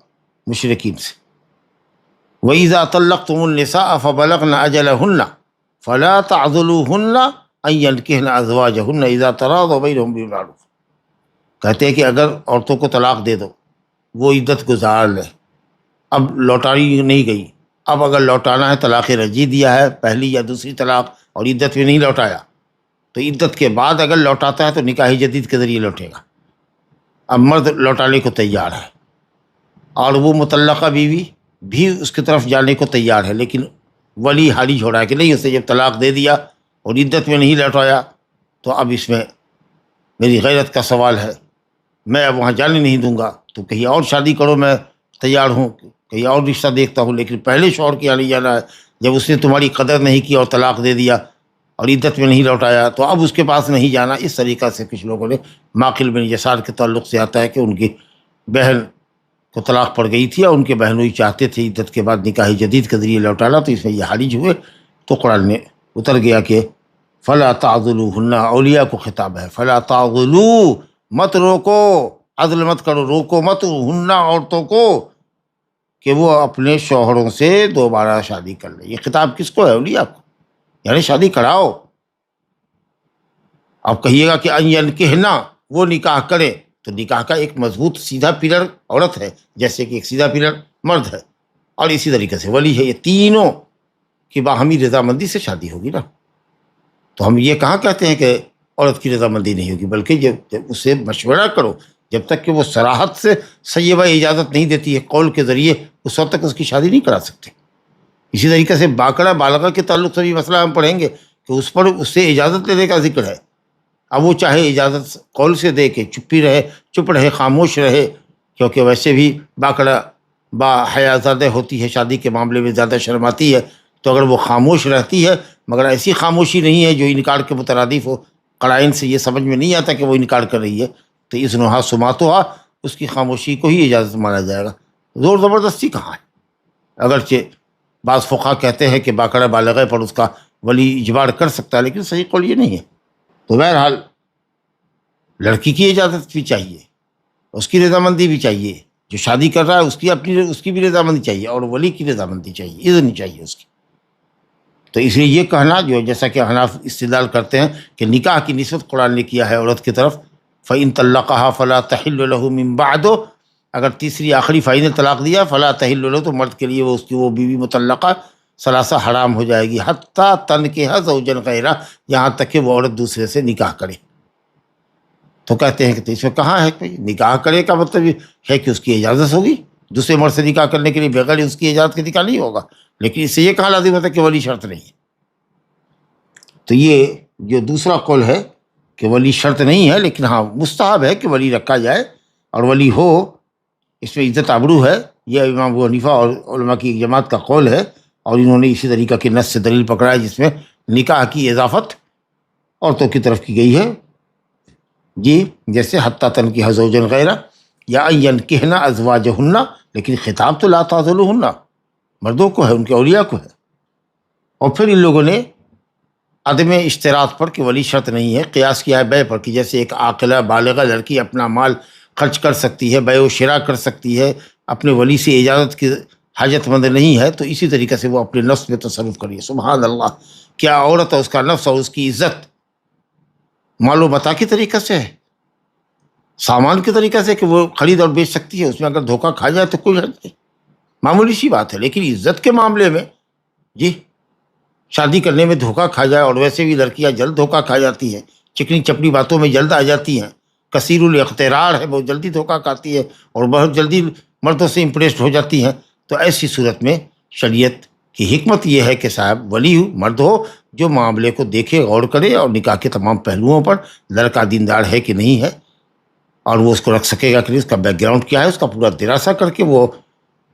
مشرکین سے. وَإِذَا طَلَّقْتُمُ النِّسَاءَ فَبَلَغْنَ أَجَلَهُنَّ فَلَا تَعْضُلُوهُنَّ أَن يَنكِحْنَ أَزْوَاجَهُنَّ إِذَا تَرَاضَوْا بَيْنَهُم بِالْمَعْرُوفِ. کہتے ہیں کہ اگر عورتوں کو طلاق دے دو، وہ عدت گزار لے، اب لوٹانی نہیں گئی، اب اگر لوٹانا ہے طلاق رجعی دیا ہے، پہلی یا دوسری طلاق، اور عدت میں نہیں لوٹایا، تو عدت کے بعد اگر لوٹاتا ہے تو نکاح جدید کے ذریعے لوٹے گا. اب مرد لوٹانے کو تیار ہے اور وہ مطلقہ بیوی بھی اس کی طرف جانے کو تیار ہے، لیکن ولی حالی چھوڑا ہے کہ نہیں، اسے جب طلاق دے دیا اور عدت میں نہیں لوٹایا تو اب اس میں میری غیرت کا سوال ہے، میں اب وہاں جانے نہیں دوں گا، تو کہیں اور شادی کرو، میں تیار ہوں، کہیں اور رشتہ دیکھتا ہوں، لیکن پہلے شوہر کے یہاں نہیں جانا ہے. جب اس نے تمہاری قدر نہیں کی اور طلاق دے دیا اور عدت میں نہیں لوٹایا تو اب اس کے پاس نہیں جانا. اس طریقہ سے کچھ لوگوں نے، معقل بن یسار کے تعلق سے آتا ہے کہ ان کی بہن کو طلاق پڑ گئی تھی اور ان کے بہنوئی چاہتے تھے عدت کے بعد نکاح جدید کے ذریعے لوٹانا، تو اس میں یہ حارج ہوئے، تو قرآن میں اتر گیا کہ فلا تعضلوہن، اولیاء کو خطاب ہے، فلا تعضلوا، مت روکو، عزل مت کرو، روکو مت ہن، عورتوں کو، کہ وہ اپنے شوہروں سے دوبارہ شادی کر لیں. یہ خطاب کس کو ہے؟ اولیاء کو، یعنی شادی کراؤ. اب کہیے گا کہ ان ینکحنا، وہ نکاح کرے تو نکاح کا ایک مضبوط سیدھا پلر عورت ہے جیسے کہ ایک سیدھا پلر مرد ہے، اور اسی طریقے سے ولی ہے، یہ تینوں کی باہمی رضامندی سے شادی ہوگی نا۔ تو ہم یہ کہاں کہتے ہیں کہ عورت کی رضامندی نہیں ہوگی، بلکہ جب اس سے مشورہ کرو، جب تک کہ وہ صراحت سے سیبہ اجازت نہیں دیتی ہے قول کے ذریعے، اس وقت تک اس کی شادی نہیں کرا سکتے۔ اسی طریقے سے باقرہ بالغہ کے تعلق سے بھی مسئلہ ہم پڑھیں گے کہ اس پر اس سے اجازت لینے کا ذکر ہے۔ اب وہ چاہے اجازت قول سے دے کے چپ رہے، خاموش رہے، کیونکہ ویسے بھی باقرہ با حیا زادہ ہوتی ہے، شادی کے معاملے میں زیادہ شرماتی ہے، تو اگر وہ خاموش رہتی ہے، مگر ایسی خاموشی نہیں ہے جو انکار کے مترادف ہو، قرائن سے یہ سمجھ میں نہیں آتا کہ وہ انکار کر رہی ہے، تو اذنھا سماعتھا، اس کی خاموشی کو ہی اجازت مانا جائے گا۔ زور زبردستی کہاں ہے؟ اگرچہ بعض فقہا کہتے ہیں کہ باقرہ بالغہ پر اس کا ولی اجبار کر سکتا ہے، لیکن صحیح قول یہ نہیں ہے۔ تو بہرحال لڑکی کی اجازت بھی چاہیے، اس کی رضامندی بھی چاہیے، جو شادی کر رہا ہے اس کی بھی رضامندی چاہیے، اور ولی کی رضامندی چاہیے، اذن چاہیے اس کی۔ تو اس لیے یہ کہنا جو جیسا کہ حناف استدلال کرتے ہیں کہ نکاح کی نسبت قرآن نے کیا ہے عورت کی طرف، فَإِن طَلَّقَهَا فَلَا تَحِلُّ لَهُ مِن بَعْدُ، اگر تیسری آخری فائنل طلاق دیا فلا تحل لہ، تو مرد کے لیے اس کی وہ بیوی مطلقہ ثلاثہ حرام ہو جائے گی، حتیٰ تنکح زوجا غیرہ، یہاں تک کہ وہ عورت دوسرے سے نکاح کرے۔ تو کہتے ہیں کہ اس میں کہاں ہے کوئی نکاح کرے کا مطلب ہے کہ اس کی اجازت ہوگی، دوسرے مرد سے نکاح کرنے کے لیے بغیر اس کی اجازت کے نکاح نہیں ہوگا، لیکن اس سے یہ کہا لازم ہوتا ہے کہ ولی شرط نہیں ہے۔ تو یہ جو دوسرا قول ہے کہ ولی شرط نہیں ہے، لیکن ہاں مستحب ہے کہ ولی رکھا جائے، اور ولی ہو، اس میں عزت آبرو ہے، یہ امام ابو حنیفہ اور علماء کی ایک جماعت کا قول ہے، اور انہوں نے اسی طریقہ کے نص سے دلیل پکڑا ہے جس میں نکاح کی اضافت عورتوں کی طرف کی گئی ہے، جی، جیسے حتیٰ تنکح زوجا غیرہ یا ان ینکحن ازواجہن، لیکن خطاب تو لا تعضلوہن، مردوں کو ہے، ان کے اولیاء کو ہے۔ اور پھر ان لوگوں نے عدم اشتراط پر کہ ولی شرط نہیں ہے قیاس کیا ہے بے پر، کہ جیسے ایک عاقلہ بالغہ لڑکی اپنا مال خرچ کر سکتی ہے، بے و شراء کر سکتی ہے، اپنے ولی سے اجازت کی حاجت مند نہیں ہے، تو اسی طریقے سے وہ اپنے نفس میں تصرف کریے۔ سبحان اللہ، کیا عورت ہے، اس کا نفس اور اس کی عزت مال و متاع کی طریقے سے ہے، سامان کے طریقے سے کہ وہ خرید اور بیچ سکتی ہے، اس میں اگر دھوکہ کھا جائے تو کوئی حرج نہیں، معمولی سی بات ہے، لیکن عزت کے معاملے میں جی شادی کرنے میں دھوکہ کھا جائے، اور ویسے بھی لڑکیاں جلد دھوکہ کھا جاتی ہیں، چکنی چپڑی باتوں میں جلد آ جاتی ہیں، کثیر الاقترار ہے، بہت جلدی دھوکہ کھاتی ہے، اور بہت جلدی مردوں سے امپریسڈ ہو جاتی ہیں۔ تو ایسی صورت میں شریعت کی حکمت یہ ہے کہ صاحب ولی مرد ہو جو معاملے کو دیکھے، غور کرے، اور نکاح کے تمام پہلوؤں پر لڑکا دیندار ہے کہ نہیں ہے، اور وہ اس کو رکھ سکے گا کہ اس کا بیک گراؤنڈ کیا ہے، اس کا پورا دراسہ کر کے وہ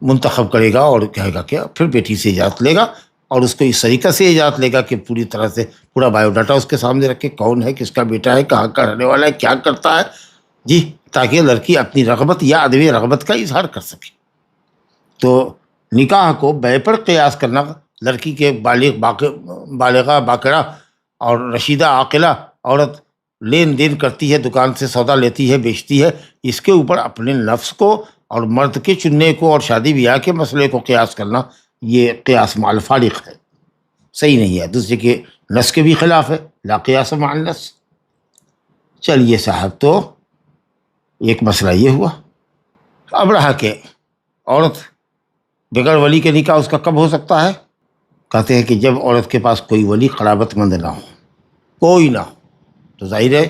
منتخب کرے گا، اور کہے گا کہ پھر بیٹی سے اجازت لے گا، اور اس کو اس طریقہ سے اجازت لے گا کہ پوری طرح سے پورا بایو ڈاٹا اس کے سامنے رکھے، کون ہے، کس کا بیٹا ہے، کہاں کا رہنے والا ہے، کیا کرتا ہے، جی، تاکہ لڑکی اپنی رغبت یا عدم رغبت کا اظہار کر سکے۔ تو نکاح کو بے پر قیاس کرنا، لڑکی کے بالغہ باقرہ اور رشیدہ عاقلہ عورت لین دین کرتی ہے، دکان سے سودا لیتی ہے، بیچتی ہے، اس کے اوپر اپنے نفس کو اور مرد کے چننے کو اور شادی بیاہ کے مسئلے کو قیاس کرنا، یہ قیاس مع الفارق ہے، صحیح نہیں ہے، دوسرے کے نص کے بھی خلاف ہے، لا قیاس مع النص۔ چلیے صاحب، تو ایک مسئلہ یہ ہوا۔ اب رہا کہ عورت بغیر ولی کے نکاح اس کا کب ہو سکتا ہے؟ کہتے ہیں کہ جب عورت کے پاس کوئی ولی قرابت مند نہ ہو، کوئی نہ ہو، تو ظاہر ہے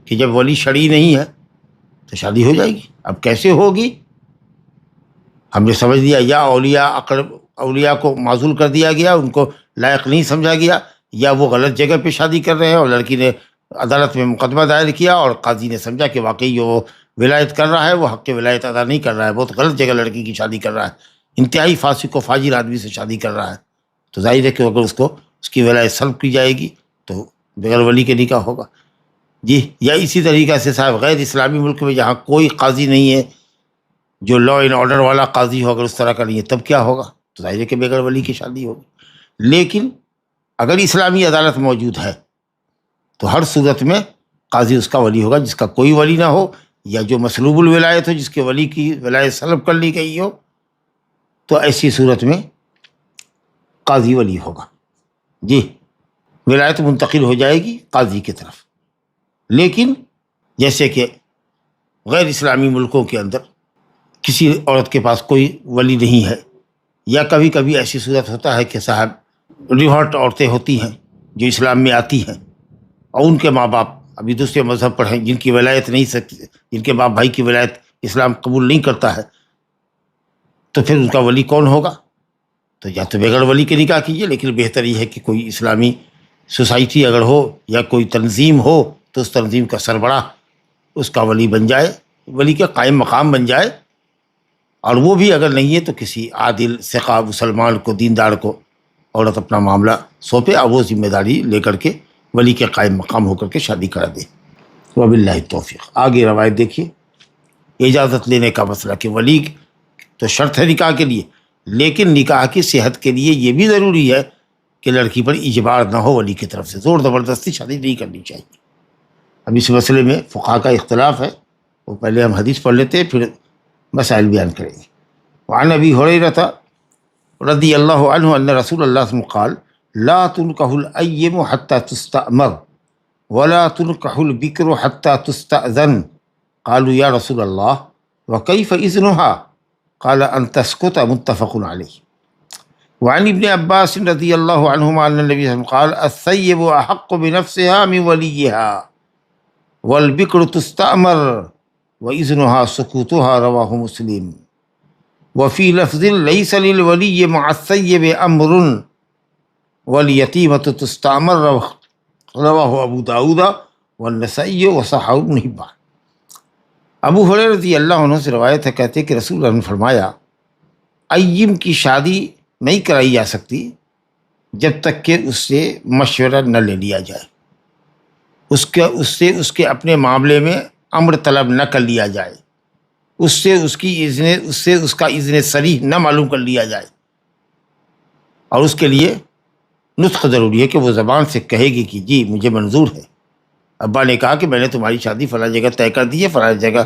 کہ جب ولی شرعی نہیں ہے تو شادی ہو جائے گی۔ اب کیسے ہوگی؟ ہم نے سمجھ لیا، یا اولیاء کو معزول کر دیا گیا، ان کو لائق نہیں سمجھا گیا، یا وہ غلط جگہ پہ شادی کر رہے ہیں، اور لڑکی نے عدالت میں مقدمہ دائر کیا، اور قاضی نے سمجھا کہ واقعی جو وہ ولایت کر رہا ہے وہ حق ولایت ادا نہیں کر رہا ہے، بہت غلط جگہ لڑکی کی شادی کر رہا ہے، انتہائی فاسق و فاجر آدمی سے شادی کر رہا ہے، تو ظاہر ہے کہ اگر اس کی ولایت سلب کی جائے گی تو بغیر ولی کے نکاح ہوگا، جی۔ یا اسی طریقے سے صاحب غیر اسلامی ملک میں جہاں کوئی قاضی نہیں ہے جو لا اینڈ آرڈر والا قاضی ہو، اگر اس طرح کا نہیں ہے تب کیا ہوگا؟ تو ظاہر ہے کہ بغیر ولی کی شادی ہوگی۔ لیکن اگر اسلامی عدالت موجود ہے تو ہر صورت میں قاضی اس کا ولی ہوگا، جس کا کوئی ولی نہ ہو، یا جو مسلوب الولایت ہو، جس کے ولی کی ولایت سلب کر لی گئی ہو، تو ایسی صورت میں قاضی ولی ہوگا، جی، ولایت منتقل ہو جائے گی قاضی کی طرف۔ لیکن جیسے کہ غیر اسلامی ملکوں کے اندر کسی عورت کے پاس کوئی ولی نہیں ہے، یا کبھی کبھی ایسی صورت ہوتا ہے کہ صاحب ریورٹ عورتیں ہوتی ہیں جو اسلام میں آتی ہیں اور ان کے ماں باپ ابھی دوسرے مذہب پر ہیں، جن کی ولایت نہیں سکتی، جن کے باپ بھائی کی ولایت اسلام قبول نہیں کرتا ہے، تو پھر ان کا ولی کون ہوگا؟ تو یا تو بغیر ولی کے نکاح کیجیے، لیکن بہتر یہ ہے کہ کوئی اسلامی سوسائٹی اگر ہو یا کوئی تنظیم ہو تو اس تنظیم کا سربراہ اس کا ولی بن جائے، ولی کا قائم مقام بن جائے، اور وہ بھی اگر نہیں ہے تو کسی عادل ثقہ مسلمان کو، دیندار کو عورت اپنا معاملہ سونپے اور وہ ذمہ داری لے کر کے ولی کے قائم مقام ہو کر کے شادی کرا دے۔ وباللہ التوفیق۔ آگے روایت دیکھیے، اجازت لینے کا مسئلہ کہ ولی تو شرط ہے نکاح کے لیے، لیکن نکاح کی صحت کے لیے یہ بھی ضروری ہے کہ لڑکی پر اجبار نہ ہو، ولی کی طرف سے زور زبردستی شادی نہیں کرنی چاہیے۔ اب اس مسئلے میں فقہاء کا اختلاف ہے، وہ پہلے ہم حدیث پڑھ لیتے ہیں پھر مسائل بیان کریں گے۔ وعن ابی ہریرہ رضی اللہ عنہ ان رسول اللہ صلی اللہ علیہ وسلم قال لا تنکح الایم حتی تستأمر ولا تنکح البکر حتی تستأذن قالوا یا رسول اللہ وکیف اذنها قال ان تسکت متفق علیہ۔ وعن ابن عباس رضی اللہ عنہما ان النبی صلی اللہ علیہ وسلم قال الثیب احق بنفسها من ولیها والبکر تستأمر وإذنها سکوتها رواہ مسلم۔ وفی لفظ لیس للولی مع الثیب امر والیتیمۃ تستأمر رواہ ابو داؤد والنسائی وصححہ ابن حبان۔ ابو ہریرہ رضی اللہ عنہ سے روایت ہے، کہتے کہ رسول اللہ نے فرمایا ایّم کی شادی نہیں کرائی جا سکتی جب تک کہ اس سے مشورہ نہ لے لیا جائے، اس کے اپنے معاملے میں امر طلب نہ کر لیا جائے، اس کا اذن صریح نہ معلوم کر لیا جائے، اور اس کے لیے نطق ضروری ہے کہ وہ زبان سے کہے گی کہ جی مجھے منظور ہے۔ ابا نے کہا کہ میں نے تمہاری شادی فلاں جگہ طے کر دی ہے، فلاں جگہ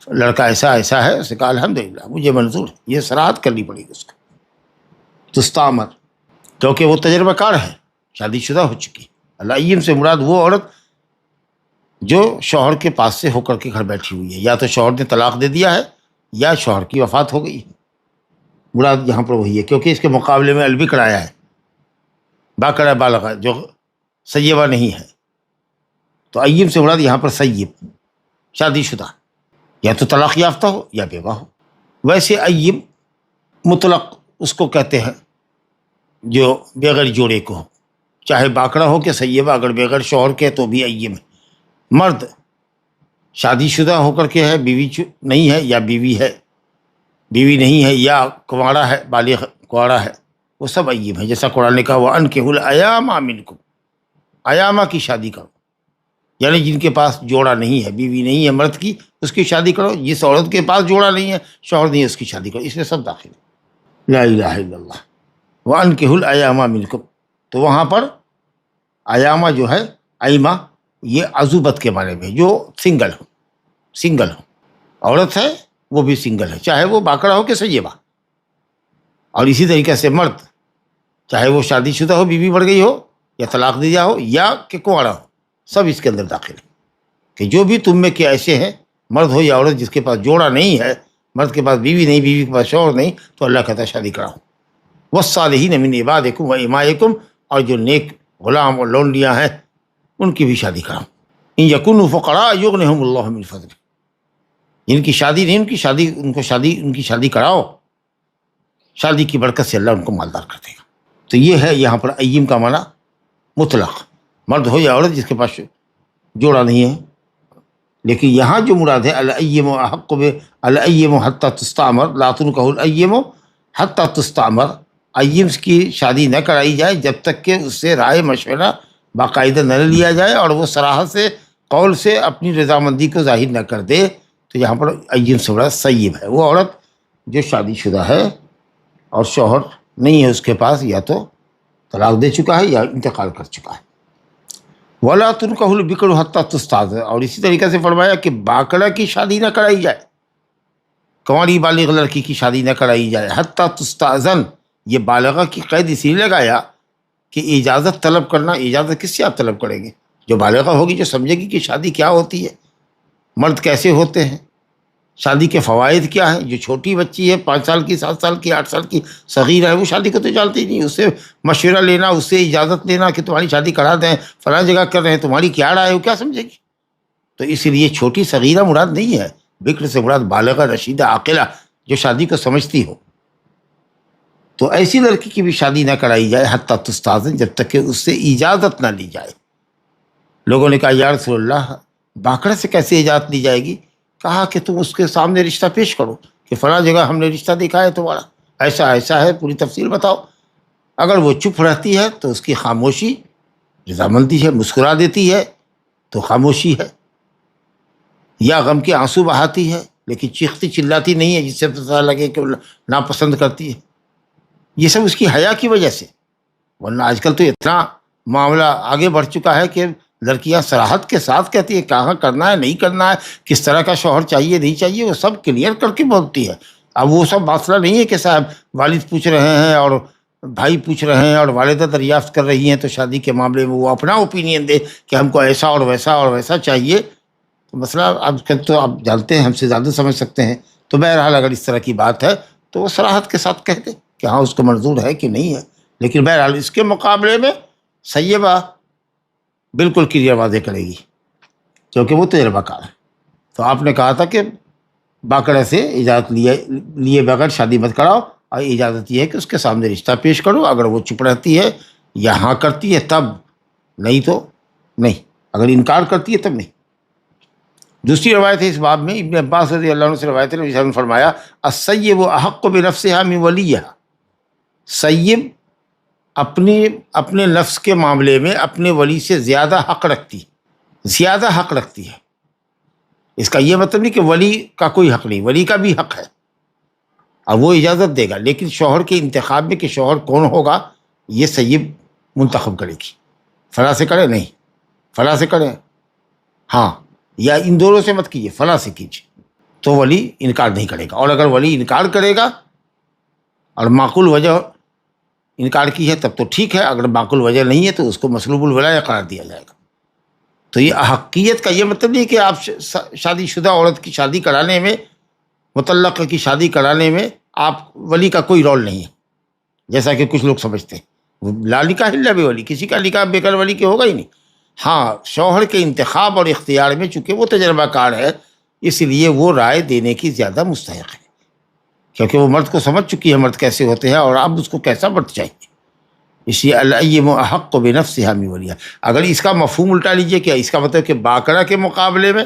لڑکا ایسا ایسا ہے، اس نے کہا الحمدللہ مجھے منظور ہے، یہ صراحت کرنی پڑے گی اس کو۔ تستعمر کیونکہ وہ تجربہ کار ہے، شادی شدہ ہو چکی۔ الایّم سے مراد وہ عورت جو شوہر کے پاس سے ہو کر کے گھر بیٹھی ہوئی ہے، یا تو شوہر نے طلاق دے دیا ہے یا شوہر کی وفات ہو گئی ہے، مراد یہاں پر وہی ہے، کیونکہ اس کے مقابلے میں البکر آیا ہے، باقرہ بالغہ جو سیبہ نہیں ہے، تو ایّم سے مراد یہاں پر سیب شادی شدہ، یا تو طلاق یافتہ ہو یا بیوہ ہو۔ ویسے ایّم مطلق اس کو کہتے ہیں جو بغیر جوڑے کو ہو، چاہے باقرہ ہو کہ سیبہ، اگر بغیر شوہر کے تو بھی ایّم ہے۔ مرد شادی شدہ ہو کر کے ہے، بیوی نہیں ہے یا بیوی ہے، بیوی نہیں ہے یا کنواڑا ہے، بالغ کنواڑا ہے، وہ سب ایّم ہے۔ جیسا قرآن نے کہا وَأَنكِحُوا الْأَيَامَ مِنكُمْ، ایامہ کی شادی کرو، یعنی جن کے پاس جوڑا نہیں ہے، بیوی نہیں ہے مرد کی، اس کی شادی کرو۔ جس عورت کے پاس جوڑا نہیں ہے، شوہر نہیں ہے، اس کی شادی کرو۔ اس میں سب داخل ہے، لا الہ الا اللہ۔ وَأَنكِحُوا الْأَيَامَ مِنكُمْ، تو وہاں پر ایامہ جو ہے، ایمہ یہ عزوبت کے معنی میں، جو سنگل ہو، عورت ہے وہ بھی سنگل ہے، چاہے وہ باقرہ ہو کہ سیبہ۔ اور اسی طریقے سے مرد، چاہے وہ شادی شدہ ہو، بیوی مر گئی ہو یا طلاق دیا ہو یا کہ کنواڑا ہو، سب اس کے اندر داخل ہے کہ جو بھی تم میں کے ایسے ہیں، مرد ہو یا عورت، جس کے پاس جوڑا نہیں ہے، مرد کے پاس بیوی نہیں، بیوی کے پاس شوہر نہیں، تو اللہ کہتا ہے شادی کراؤ۔ والصالحین من عبادکم و امائکم، اور جو نیک غلام اور لونڈیاں ہیں ان کی بھی شادی کراؤ۔ ان یکونوا فقراء یغنہم اللہ من فضلہ، جن کی شادی نہیں ان کی شادی کراؤ، شادی کی برکت سے اللہ ان کو مالدار کر دے گا۔ تو یہ ہے یہاں پر ایّم کا معنی مطلق، مرد ہو یا عورت جس کے پاس جوڑا نہیں ہے۔ لیکن یہاں جو مراد ہے الایّم احق الایّم حتی تستعمر، لا تنکح الایّم حتی تستعمر، ایّم کی شادی نہ کرائی جائے جب تک کہ اس سے رائے مشورہ باقاعدہ نہ لیا جائے اور وہ صراحت سے قول سے اپنی رضامندی کو ظاہر نہ کر دے۔ تو یہاں پر ایّم سے مراد سیب ہے، وہ عورت جو شادی شدہ ہے اور شوہر نہیں ہے اس کے پاس، یا تو طلاق دے چکا ہے یا انتقال کر چکا ہے۔ وَلَا تُنْكَحُ الْبِكْرُ حَتَّى تُسْتَأْذَنَ، اور اسی طریقے سے فرمایا کہ باقرہ کی شادی نہ کرائی جائے، کنواری بالغ لڑکی کی شادی نہ کرائی جائے، حَتَّى تُسْتَأْذَنَ، یہ بالغہ کی قید اسی لیے لگایا کہ اجازت طلب کرنا، اجازت کس سے آپ طلب کریں گے؟ جو بالغہ ہوگی، جو سمجھے گی کہ شادی کیا ہوتی ہے، مرد کیسے ہوتے ہیں، شادی کے فوائد کیا ہیں. جو چھوٹی بچی ہے 5 سال کی، 7 سال کی، 8 سال کی صغیرہ ہے، وہ شادی کو تو جانتی نہیں. اس سے مشورہ لینا، اس سے اجازت لینا کہ تمہاری شادی کرا دیں، فلاں جگہ کر رہے ہیں، تمہاری کیا رائے ہے، وہ کیا سمجھے گی. تو اس لیے چھوٹی صغیرہ مراد نہیں ہے، بکر سے مراد بالغہ رشیدہ عاقلہ جو شادی کو سمجھتی ہو. تو ایسی لڑکی کی بھی شادی نہ کرائی جائے حتیٰ تستاذن، جب تک کہ اس سے اجازت نہ لی جائے. لوگوں نے کہا یا رسول اللہ باکڑے سے کیسے اجازت لی جائے گی؟ کہا کہ تم اس کے سامنے رشتہ پیش کرو کہ فلاں جگہ ہم نے رشتہ دیکھا ہے تمہارا، ایسا ایسا ہے، پوری تفصیل بتاؤ. اگر وہ چپ رہتی ہے تو اس کی خاموشی رضامندی ہے، مسکرا دیتی ہے تو خاموشی ہے، یا غم کے آنسو بہاتی ہے لیکن چیختی چلاتی نہیں ہے جس سے پتہ لگے کہ ناپسند کرتی ہے. یہ سب اس کی حیا کی وجہ سے. ورنہ آج کل تو اتنا معاملہ آگے بڑھ چکا ہے کہ لڑکیاں صراحت کے ساتھ کہتی ہے کہاں کرنا ہے، نہیں کرنا ہے، کس طرح کا شوہر چاہیے نہیں چاہیے، وہ سب کلیئر کر کے بولتی ہے. اب وہ سب مسئلہ نہیں ہے کہ صاحب والد پوچھ رہے ہیں اور بھائی پوچھ رہے ہیں اور والدہ دریافت کر رہی ہیں تو شادی کے معاملے میں وہ اپنا اوپینین دے کہ ہم کو ایسا اور ویسا اور ویسا چاہیے. تو مسئلہ اب تو آپ جانتے ہیں، ہم سے زیادہ سمجھ سکتے ہیں. تو بہرحال اگر اس طرح کی بات ہے تو وہ صراحت کے ساتھ کہہ دے کہ ہاں اس کو منظور ہے کہ نہیں ہے. لیکن بہرحال اس کے مقابلے میں سیبہ بالکل کلیئر واضح کرے گی کیونکہ وہ تجربہ کار ہے. تو آپ نے کہا تھا کہ باقاعدہ سے اجازت لیے بغیر شادی مت کراؤ، اور اجازت یہ ہے کہ اس کے سامنے رشتہ پیش کرو. اگر وہ چپ رہتی ہے یا ہاں کرتی ہے تب، نہیں تو نہیں. اگر انکار کرتی ہے تب نہیں. دوسری روایت ہے اس باب میں، ابن عباس رضی اللہ عنہ سے روایت ہے، نبی نے فرمایا السیب احق بنفسها من ولیها. سیب اپنے نفس کے معاملے میں اپنے ولی سے زیادہ حق رکھتی ہے. اس کا یہ مطلب نہیں کہ ولی کا کوئی حق نہیں، ولی کا بھی حق ہے اور وہ اجازت دے گا، لیکن شوہر کے انتخاب میں کہ شوہر کون ہوگا یہ سیب منتخب کرے گی. فلاں سے کرے نہیں، فلاں سے کرے ہاں، یا ان دونوں سے مت کیجیے، فلاں سے کیجیے، تو ولی انکار نہیں کرے گا. اور اگر ولی انکار کرے گا اور معقول وجہ انکار کی ہے تب تو ٹھیک ہے، اگر معقول وجہ نہیں ہے تو اس کو مسلوب الولایہ قرار دیا جائے گا. تو یہ احقیت کا یہ مطلب نہیں کہ آپ شادی شدہ عورت کی شادی کرانے میں، مطلقہ کی شادی کرانے میں آپ ولی کا کوئی رول نہیں ہے، جیسا کہ کچھ لوگ سمجھتے ہیں. لا نکاح الا بولی، کسی کا نکاح بغیر ولی کے ہوگا ہی نہیں. ہاں شوہر کے انتخاب اور اختیار میں چونکہ وہ تجربہ کار ہے اس لیے وہ رائے دینے کی زیادہ مستحق ہے، کیونکہ وہ مرد کو سمجھ چکی ہے مرد کیسے ہوتے ہیں اور اب اس کو کیسا مرد چاہیے. اس لیے الایم احق بنفسها من ولیها. اگر اس کا مفہوم الٹا لیجیے کہ اس کا مطلب کہ باقرہ کے مقابلے میں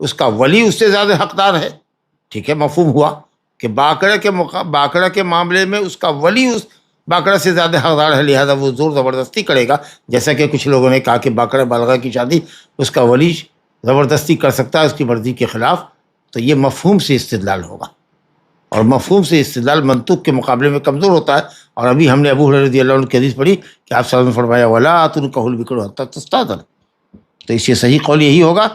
اس کا ولی اس سے زیادہ حقدار ہے، ٹھیک ہے، مفہوم ہوا کہ باقرہ کے معاملے میں اس کا ولی اس باقرہ سے زیادہ حقدار ہے، لہذا وہ زور زبردستی کرے گا. جیسا کہ کچھ لوگوں نے کہا کہ باقرہ بالغہ کی شادی اس کا ولی زبردستی کر سکتا ہے اس کی مرضی کے خلاف. تو یہ مفہوم سے استدلال ہوگا، اور مفہوم سے استدلال منطق کے مقابلے میں کمزور ہوتا ہے. اور ابھی ہم نے ابو ہریرہ رضی اللہ عنہ کی حدیث پڑھی کہ آپ صلی اللہ علیہ وسلم نے فرمایا ولا تنکحوا البکر حتی تستأذن. تو اس سے صحیح قول یہی ہوگا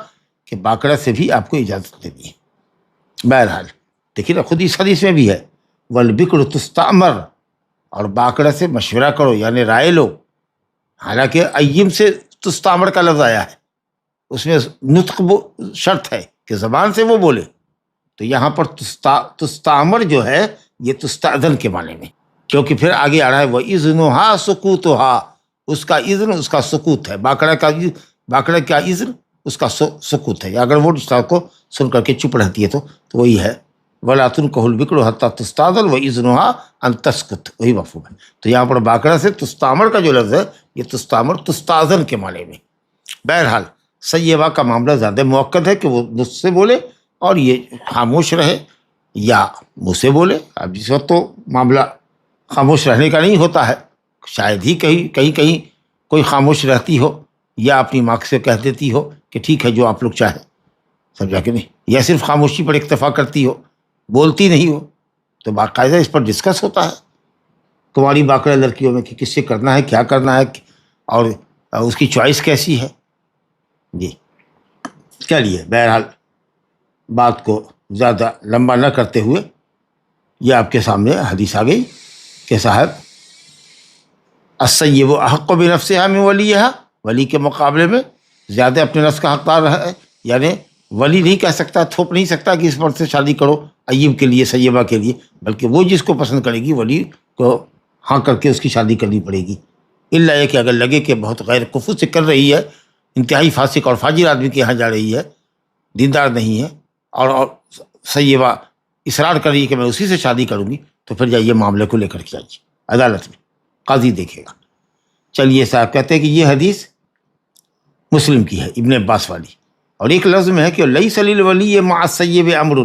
کہ باقرہ سے بھی آپ کو اجازت دینی ہے. بہرحال دیکھیے نا، خود اس حدیث میں بھی ہے والبکر تستأمر، اور باقرہ سے مشورہ کرو یعنی رائے لو. حالانکہ ایم سے تستأمر کا لفظ آیا ہے، اس میں نطق شرط ہے کہ زبان سے وہ بولے. تو یہاں پر تستأمر جو ہے یہ تستأذن کے معنی میں، کیونکہ پھر آگے آ رہا ہے وَإِذْنُهَا سُكُوتُهَا، اس کا اذن اس کا سکوت ہے. باقرہ کا اذن اس کا سکوت ہے، اگر وہ رشتہ کو سن کر کے چپ رہتی ہے تو وہی ہے وَلَا تُنْكَحُ الْبِكْرُ حَتَّى تُسْتَأْذَنَ وَإِذْنُهَا أَن تَسْكُتَ، وہی مفہوم ہے. تو یہاں پر باقرہ سے تستأمر کا جو لفظ ہے یہ تستأمر تستأذن کے معنی میں. بہرحال سیبہ کا معاملہ زیادہ مؤکد ہے کہ وہ مجھ سے بولے اور یہ خاموش رہے یا مجھ سے بولے. اب اس وقت تو معاملہ خاموش رہنے کا نہیں ہوتا ہے، شاید ہی کہیں کوئی خاموش رہتی ہو یا اپنی ماں سے کہہ دیتی ہو کہ ٹھیک ہے جو آپ لوگ چاہیں، سمجھا کہ نہیں، یا صرف خاموشی پر اکتفا کرتی ہو، بولتی نہیں ہو. تو باقاعدہ اس پر ڈسکس ہوتا ہے تمہاری باقرہ لڑکیوں میں کہ کس سے کرنا ہے، کیا کرنا ہے، اور اس کی چوائس کیسی ہے. جی چلیے، بہرحال بات کو زیادہ لمبا نہ کرتے ہوئے یہ آپ کے سامنے حدیث آ گئی کہ صاحب السیب احق بنفسها من ولیها، ولی کے مقابلے میں زیادہ اپنے نفس کا حقدار ہے، یعنی ولی نہیں کہہ سکتا، تھوپ نہیں سکتا کہ اس مرد سے شادی کرو ایب کے لیے، سیبہ کے لیے، بلکہ وہ جس کو پسند کرے گی ولی کو ہاں کر کے اس کی شادی کرنی پڑے گی، الا یہ کہ اگر لگے کہ بہت غیر کفو سے کر رہی ہے، انتہائی فاسق اور فاجر آدمی کے یہاں جا رہی ہے، دیندار نہیں ہے، اور سیبہ اصرار کر رہی ہے کہ میں اسی سے شادی کروں گی، تو پھر جائیے معاملے کو لے کر کے آئیے عدالت میں، قاضی دیکھے گا۔ چلیے صاحب کہتے ہیں کہ یہ حدیث مسلم کی ہے، ابن عباس والی، اور ایک لفظ میں ہے کہ لیس للولی مع السیب امر،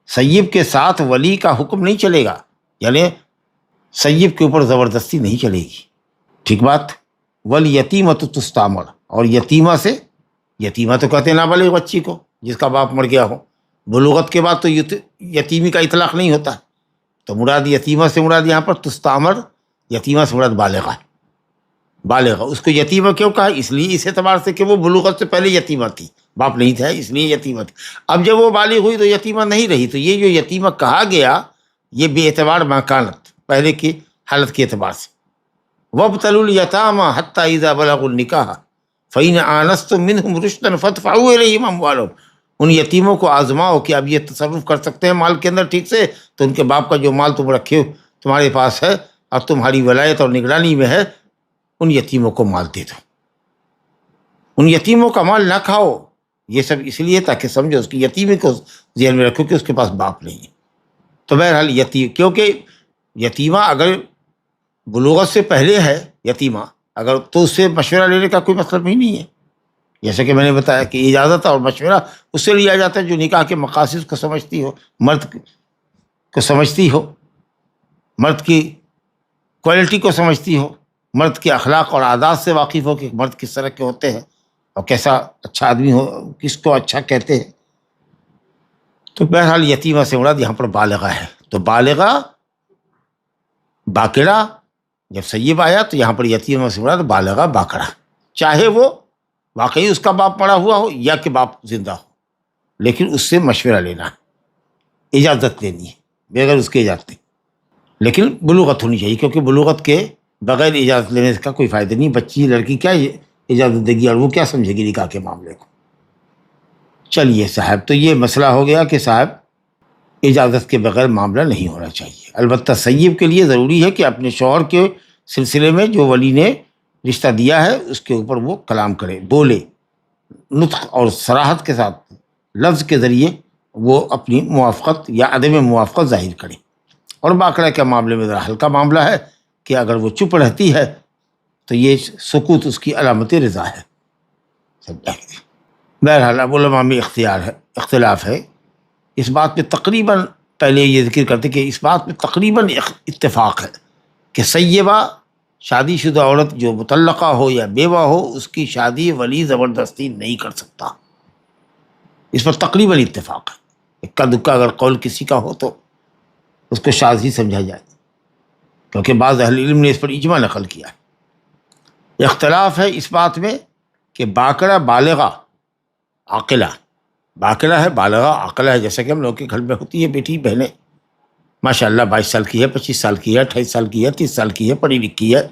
سیب کے ساتھ ولی کا حکم نہیں چلے گا، یعنی سیب کے اوپر زبردستی نہیں چلے گی، ٹھیک بات۔ والیتیمۃ تستعمر، اور یتیمہ سے، یتیمہ تو کہتے ہیں نابالغ بچی کو جس کا باپ مر گیا ہو، بلوغت کے بعد تو یتیمی کا اطلاق نہیں ہوتا، تو مراد یتیمہ سے مراد یہاں پر تستعمر، یتیمہ سے مراد بالغہ، بالغہ۔ اس کو یتیمہ کیوں کہا؟ اس لیے اس اعتبار سے کہ وہ بلوغت سے پہلے یتیمہ تھی، باپ نہیں تھا اس لیے یتیمہ تھی، اب جب وہ بالغ ہوئی تو یتیمہ نہیں رہی، تو یہ جو یتیمہ کہا گیا یہ بے اعتبار مکانت، پہلے کی حالت کے اعتبار سے۔ وَابْتَلُوا الْيَتَامَى حَتَّى إِذَا بَلَغُوا النِّكَاحَ فَإِنْ آنَسْتُم مِّنْهُمْ رُشْدًا فَادْفَعُوا إِلَيْهِمْ أَمْوَالَهُمْ، ان یتیموں کو آزماؤ کہ اب یہ تصرف کر سکتے ہیں مال کے اندر ٹھیک سے، تو ان کے باپ کا جو مال تم رکھے ہو تمہارے پاس ہے اور تمہاری ولایت اور نگرانی میں ہے، ان یتیموں کو مال دے دو، ان یتیموں کا مال نہ کھاؤ۔ یہ سب اس لیے تاکہ سمجھو اس کی یتیمی کو ذہن میں رکھو کہ اس کے پاس باپ نہیں ہے۔ تو بہرحال یتیم، کیونکہ یتیمہ اگر بلوغت سے پہلے ہے یتیمہ، اگر تو اس سے مشورہ لینے کا کوئی مطلب ہی نہیں ہے، جیسا کہ میں نے بتایا کہ اجازت اور مشورہ اس سے لیا جاتا ہے جو نکاح کے مقاصد کو سمجھتی ہو، مرد کو سمجھتی ہو، مرد کی کوالٹی کو سمجھتی ہو، مرد کے اخلاق اور عادات سے واقف ہو کہ مرد کس طرح کے ہوتے ہیں اور کیسا اچھا آدمی ہو، کس کو اچھا کہتے ہیں۔ تو بہرحال یتیمہ سے مراد یہاں پر بالغہ ہے، تو بالغہ باقرہ، جب سیب آیا تو یہاں پر یتیمہ سے مراد بالغہ باقرہ، چاہے وہ واقعی اس کا باپ پڑا ہوا ہو یا کہ باپ زندہ ہو، لیکن اس سے مشورہ لینا ہے، اجازت لینی ہے بغیر اس کے اجازت، لیکن بلوغت ہونی چاہیے، کیونکہ بلوغت کے بغیر اجازت لینے کا کوئی فائدہ نہیں، بچی لڑکی کیا اجازت دے گی اور وہ کیا سمجھے گی نکاح کے معاملے کو۔ چلیے صاحب، تو یہ مسئلہ ہو گیا کہ صاحب اجازت کے بغیر معاملہ نہیں ہونا چاہیے، البتہ سیب کے لیے ضروری ہے کہ اپنے شوہر کے سلسلے میں جو ولی نے رشتہ دیا ہے اس کے اوپر وہ کلام کرے، بولے، نطق اور صراحت کے ساتھ لفظ کے ذریعے وہ اپنی موافقت یا عدم موافقت ظاہر کرے۔ اور باقرہ کے معاملے میں ذرا ہلکا معاملہ ہے کہ اگر وہ چپ رہتی ہے تو یہ سکوت اس کی علامت رضا ہے۔ بہرحال اب علماء میں اختلاف ہے اس بات پہ، تقریباً پہلے یہ ذکر کرتے کہ اس بات پہ تقریباً اتفاق ہے کہ سیبہ شادی شدہ عورت جو مطلقہ ہو یا بیوہ ہو، اس کی شادی ولی زبردستی نہیں کر سکتا، اس پر تقریباً اتفاق ہے، اکا دکا اگر قول کسی کا ہو تو اس کو شاذ ہی سمجھا جائے، کیونکہ بعض اہل علم نے اس پر اجماع نقل کیا ہے۔ اختلاف ہے اس بات میں کہ باقرہ بالغہ عاقلہ، باقرہ ہے بالغہ عاقلہ ہے، جیسا کہ ہم لوگ کے گھر میں ہوتی ہے بیٹی بہنیں، ماشاء اللہ 22 سال کی ہے، 25 سال کی ہے، 28 سال کی ہے، 30 سال کی ہے، پڑھی لکھی ہے،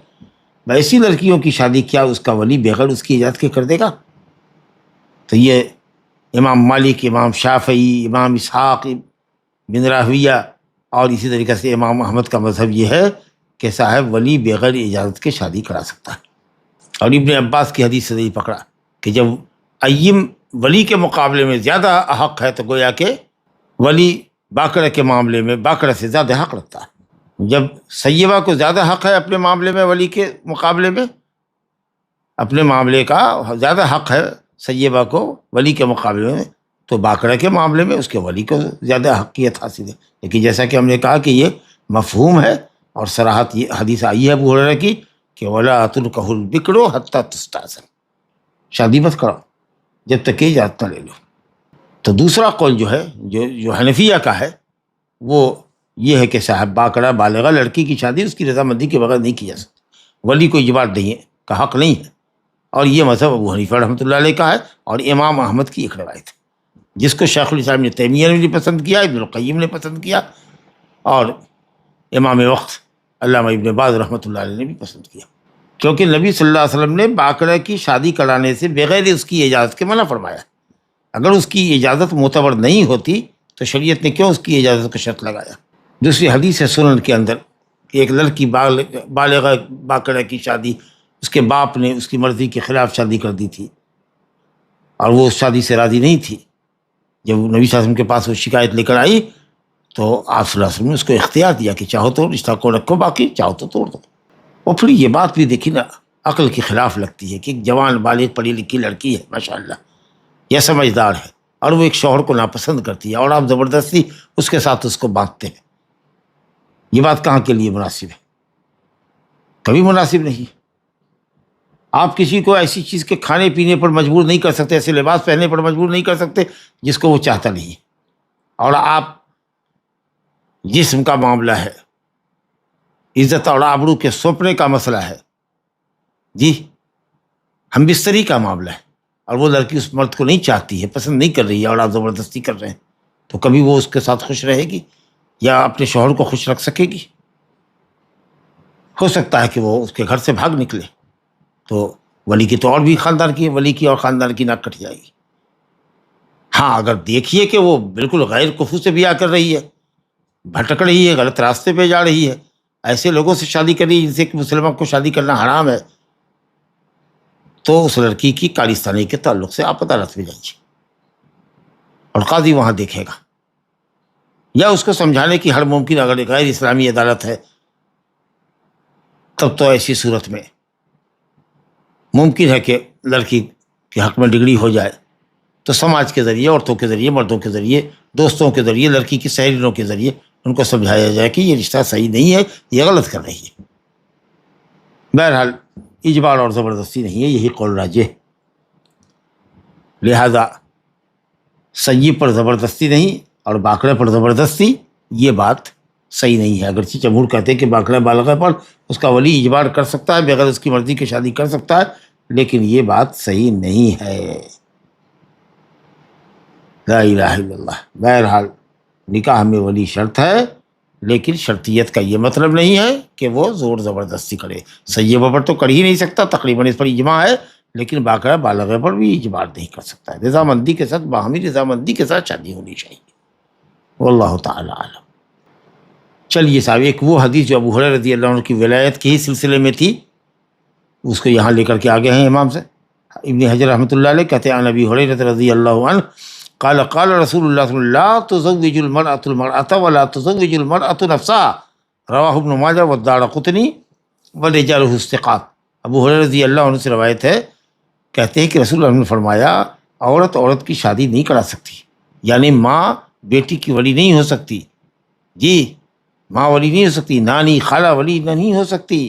ایسی لڑکیوں کی شادی کیا اس کا ولی بغیر اس کی اجازت کے کر دے گا؟ تو یہ امام مالک، امام شافعی، امام اسحاق بن راہویہ اور اسی طریقے سے امام احمد کا مذہب یہ ہے کہ صاحب ولی بغیر اجازت کے شادی کرا سکتا ہے، اور ابن عباس کی حدیث سے یہی پکڑا کہ جب ایّم ولی کے مقابلے میں زیادہ حق ہے تو گویا کہ ولی باقرہ کے معاملے میں باقرہ سے زیادہ حق رکھتا ہے، جب سیبہ کو زیادہ حق ہے اپنے معاملے میں ولی کے مقابلے میں، اپنے معاملے کا زیادہ حق ہے سیبہ کو ولی کے مقابلے میں، تو باقرہ کے معاملے میں اس کے ولی کو زیادہ حقیت حاصل ہے۔ لیکن جیسا کہ ہم نے کہا کہ یہ مفہوم ہے اور صراحت یہ حدیث آئی ہے ابو ہریرہ کی کہ وَلَا تُنْكَحُ الْبِكْرُ حَتَّى تُسْتَأْذَنَ، شادی مت کرو جب تک کہ اجازت نہ لے لو۔ تو دوسرا قول جو ہے جو حنفیہ کا ہے وہ یہ ہے کہ صاحب باقرہ بالغہ لڑکی کی شادی اس کی رضامندی کے بغیر نہیں کی جا سکتی، ولی کو اجبار نہیں ہے کا حق نہیں ہے، اور یہ مذہب ابو حنیفہ رحمۃ اللہ علیہ کا ہے اور امام احمد کی ایک روایت ہے جس کو شیخ الاسلام ابن تیمیہ نے بھی پسند کیا، ابن القیم نے پسند کیا، اور امام وقت علامہ ابن باز رحمۃ اللہ علیہ نے بھی پسند کیا، کیونکہ نبی صلی اللہ علیہ وسلم نے باقرہ کی شادی کرانے سے بغیر اس کی اجازت کے منع فرمایا، اگر اس کی اجازت معتبر نہیں ہوتی تو شریعت نے کیوں اس کی اجازت کو شرط لگایا؟ دوسری حدیث ہے سنن کے اندر کہ ایک لڑکی بالغہ باقرہ کی شادی اس کے باپ نے اس کی مرضی کے خلاف شادی کر دی تھی، اور وہ اس شادی سے راضی نہیں تھی۔ جب نبی صلی اللہ علیہ وسلم کے پاس وہ شکایت لے کر آئی تو آپ صلی اللہ علیہ وسلم نے اس کو اختیار دیا کہ چاہو تو رشتہ کو رکھو، باقی چاہو تو توڑ دو۔ اور پھر یہ بات بھی دیکھی نا، عقل کے خلاف لگتی ہے کہ ایک جوان بالغ پڑھی لکھی لڑکی ہے ماشاءاللہ، یہ سمجھدار ہے، اور وہ ایک شوہر کو ناپسند کرتی ہے اور آپ زبردستی اس کے ساتھ اس کو باندھتے ہیں۔ یہ بات کہاں کے لیے مناسب ہے؟ کبھی مناسب نہیں۔ آپ کسی کو ایسی چیز کے کھانے پینے پر مجبور نہیں کر سکتے، ایسے لباس پہننے پر مجبور نہیں کر سکتے جس کو وہ چاہتا نہیں ہے۔ اور آپ جسم کا معاملہ ہے، عزت اور آبرو کے سونپنے کا مسئلہ ہے، جی ہم بستری کا معاملہ ہے، اور وہ لڑکی اس مرد کو نہیں چاہتی ہے، پسند نہیں کر رہی ہے، اور آپ زبردستی کر رہے ہیں، تو کبھی وہ اس کے ساتھ خوش رہے گی یا اپنے شوہر کو خوش رکھ سکے گی؟ ہو سکتا ہے کہ وہ اس کے گھر سے بھاگ نکلے، تو ولی کی تو اور بھی خاندان کی، ولی کی اور خاندان کی ناک کٹ جائے گی۔ ہاں اگر دیکھیے کہ وہ بالکل غیر کفو سے بیاہ کر رہی ہے، بھٹک رہی ہے، غلط راستے پہ جا رہی ہے، ایسے لوگوں سے شادی کر رہی ہے جن سے کہ مسلمان کو شادی کرنا حرام ہے، تو اس لڑکی کی کالستانی کے تعلق سے آپ عدالت میں جائیے، اور قاضی وہاں دیکھے گا، یا اس کو سمجھانے کی ہر ممکن، اگر غیر اسلامی عدالت ہے تب تو ایسی صورت میں ممکن ہے کہ لڑکی کے حق میں ڈگری ہو جائے، تو سماج کے ذریعے، عورتوں کے ذریعے، مردوں کے ذریعے، دوستوں کے ذریعے، لڑکی کی سہیلیوں کے ذریعے ان کو سمجھایا جائے کہ یہ رشتہ صحیح نہیں ہے، یہ غلط کر رہی ہے۔ بہرحال اجبار اور زبردستی نہیں ہے، یہی قول راجح ہے۔ لہذا سیب پر زبردستی نہیں اور باقرہ پر زبردستی، یہ بات صحیح نہیں ہے۔ اگرچہ جمہور کہتے ہیں کہ باقرہ بالغہ پر اس کا ولی اجبار کر سکتا ہے، بغیر اس کی مرضی کی شادی کر سکتا ہے، لیکن یہ بات صحیح نہیں ہے۔ لا الہ الا اللہ۔ بہرحال نکاح میں ولی شرط ہے، لیکن شرطیت کا یہ مطلب نہیں ہے کہ وہ زور زبردستی کرے۔ سیبہ پر تو کر ہی نہیں سکتا، تقریباً اس پر اجماع ہے، لیکن باقاعدہ بالغہ پر بھی اجبار نہیں کر سکتا ہے۔ رضامندی کے ساتھ، باہمی رضامندی کے ساتھ شادی ہونی چاہیے۔ واللہ تعالی اعلم۔ چلیے صاحب، ایک وہ حدیث جو ابو ہریرہ رضی اللہ عنہ کی ولایت کے ہی سلسلے میں تھی، اس کو یہاں لے کر کے آگے ہیں امام سے۔ ابن حجر رحمۃ اللہ علیہ کہتے ہیں عن ابی ہریرہ رضی اللہ عنہ قال قال رسول اللہ صلی اللہ علیہ وسلم لا تزوج المرأة المرأة ولا تزوج المرأة نفسها رواہ ابن ماجہ والدارقطنی والرجال ثقات۔ ابو ہریرہ رضی اللہ عنہ سے روایت ہے، کہتے ہیں کہ رسول اللہ نے فرمایا عورت کی شادی نہیں کرا سکتی، یعنی ماں بیٹی کی ولی نہیں ہو سکتی، جی ماں ولی نہیں ہو سکتی، نانی خالہ ولی نہیں ہو سکتی،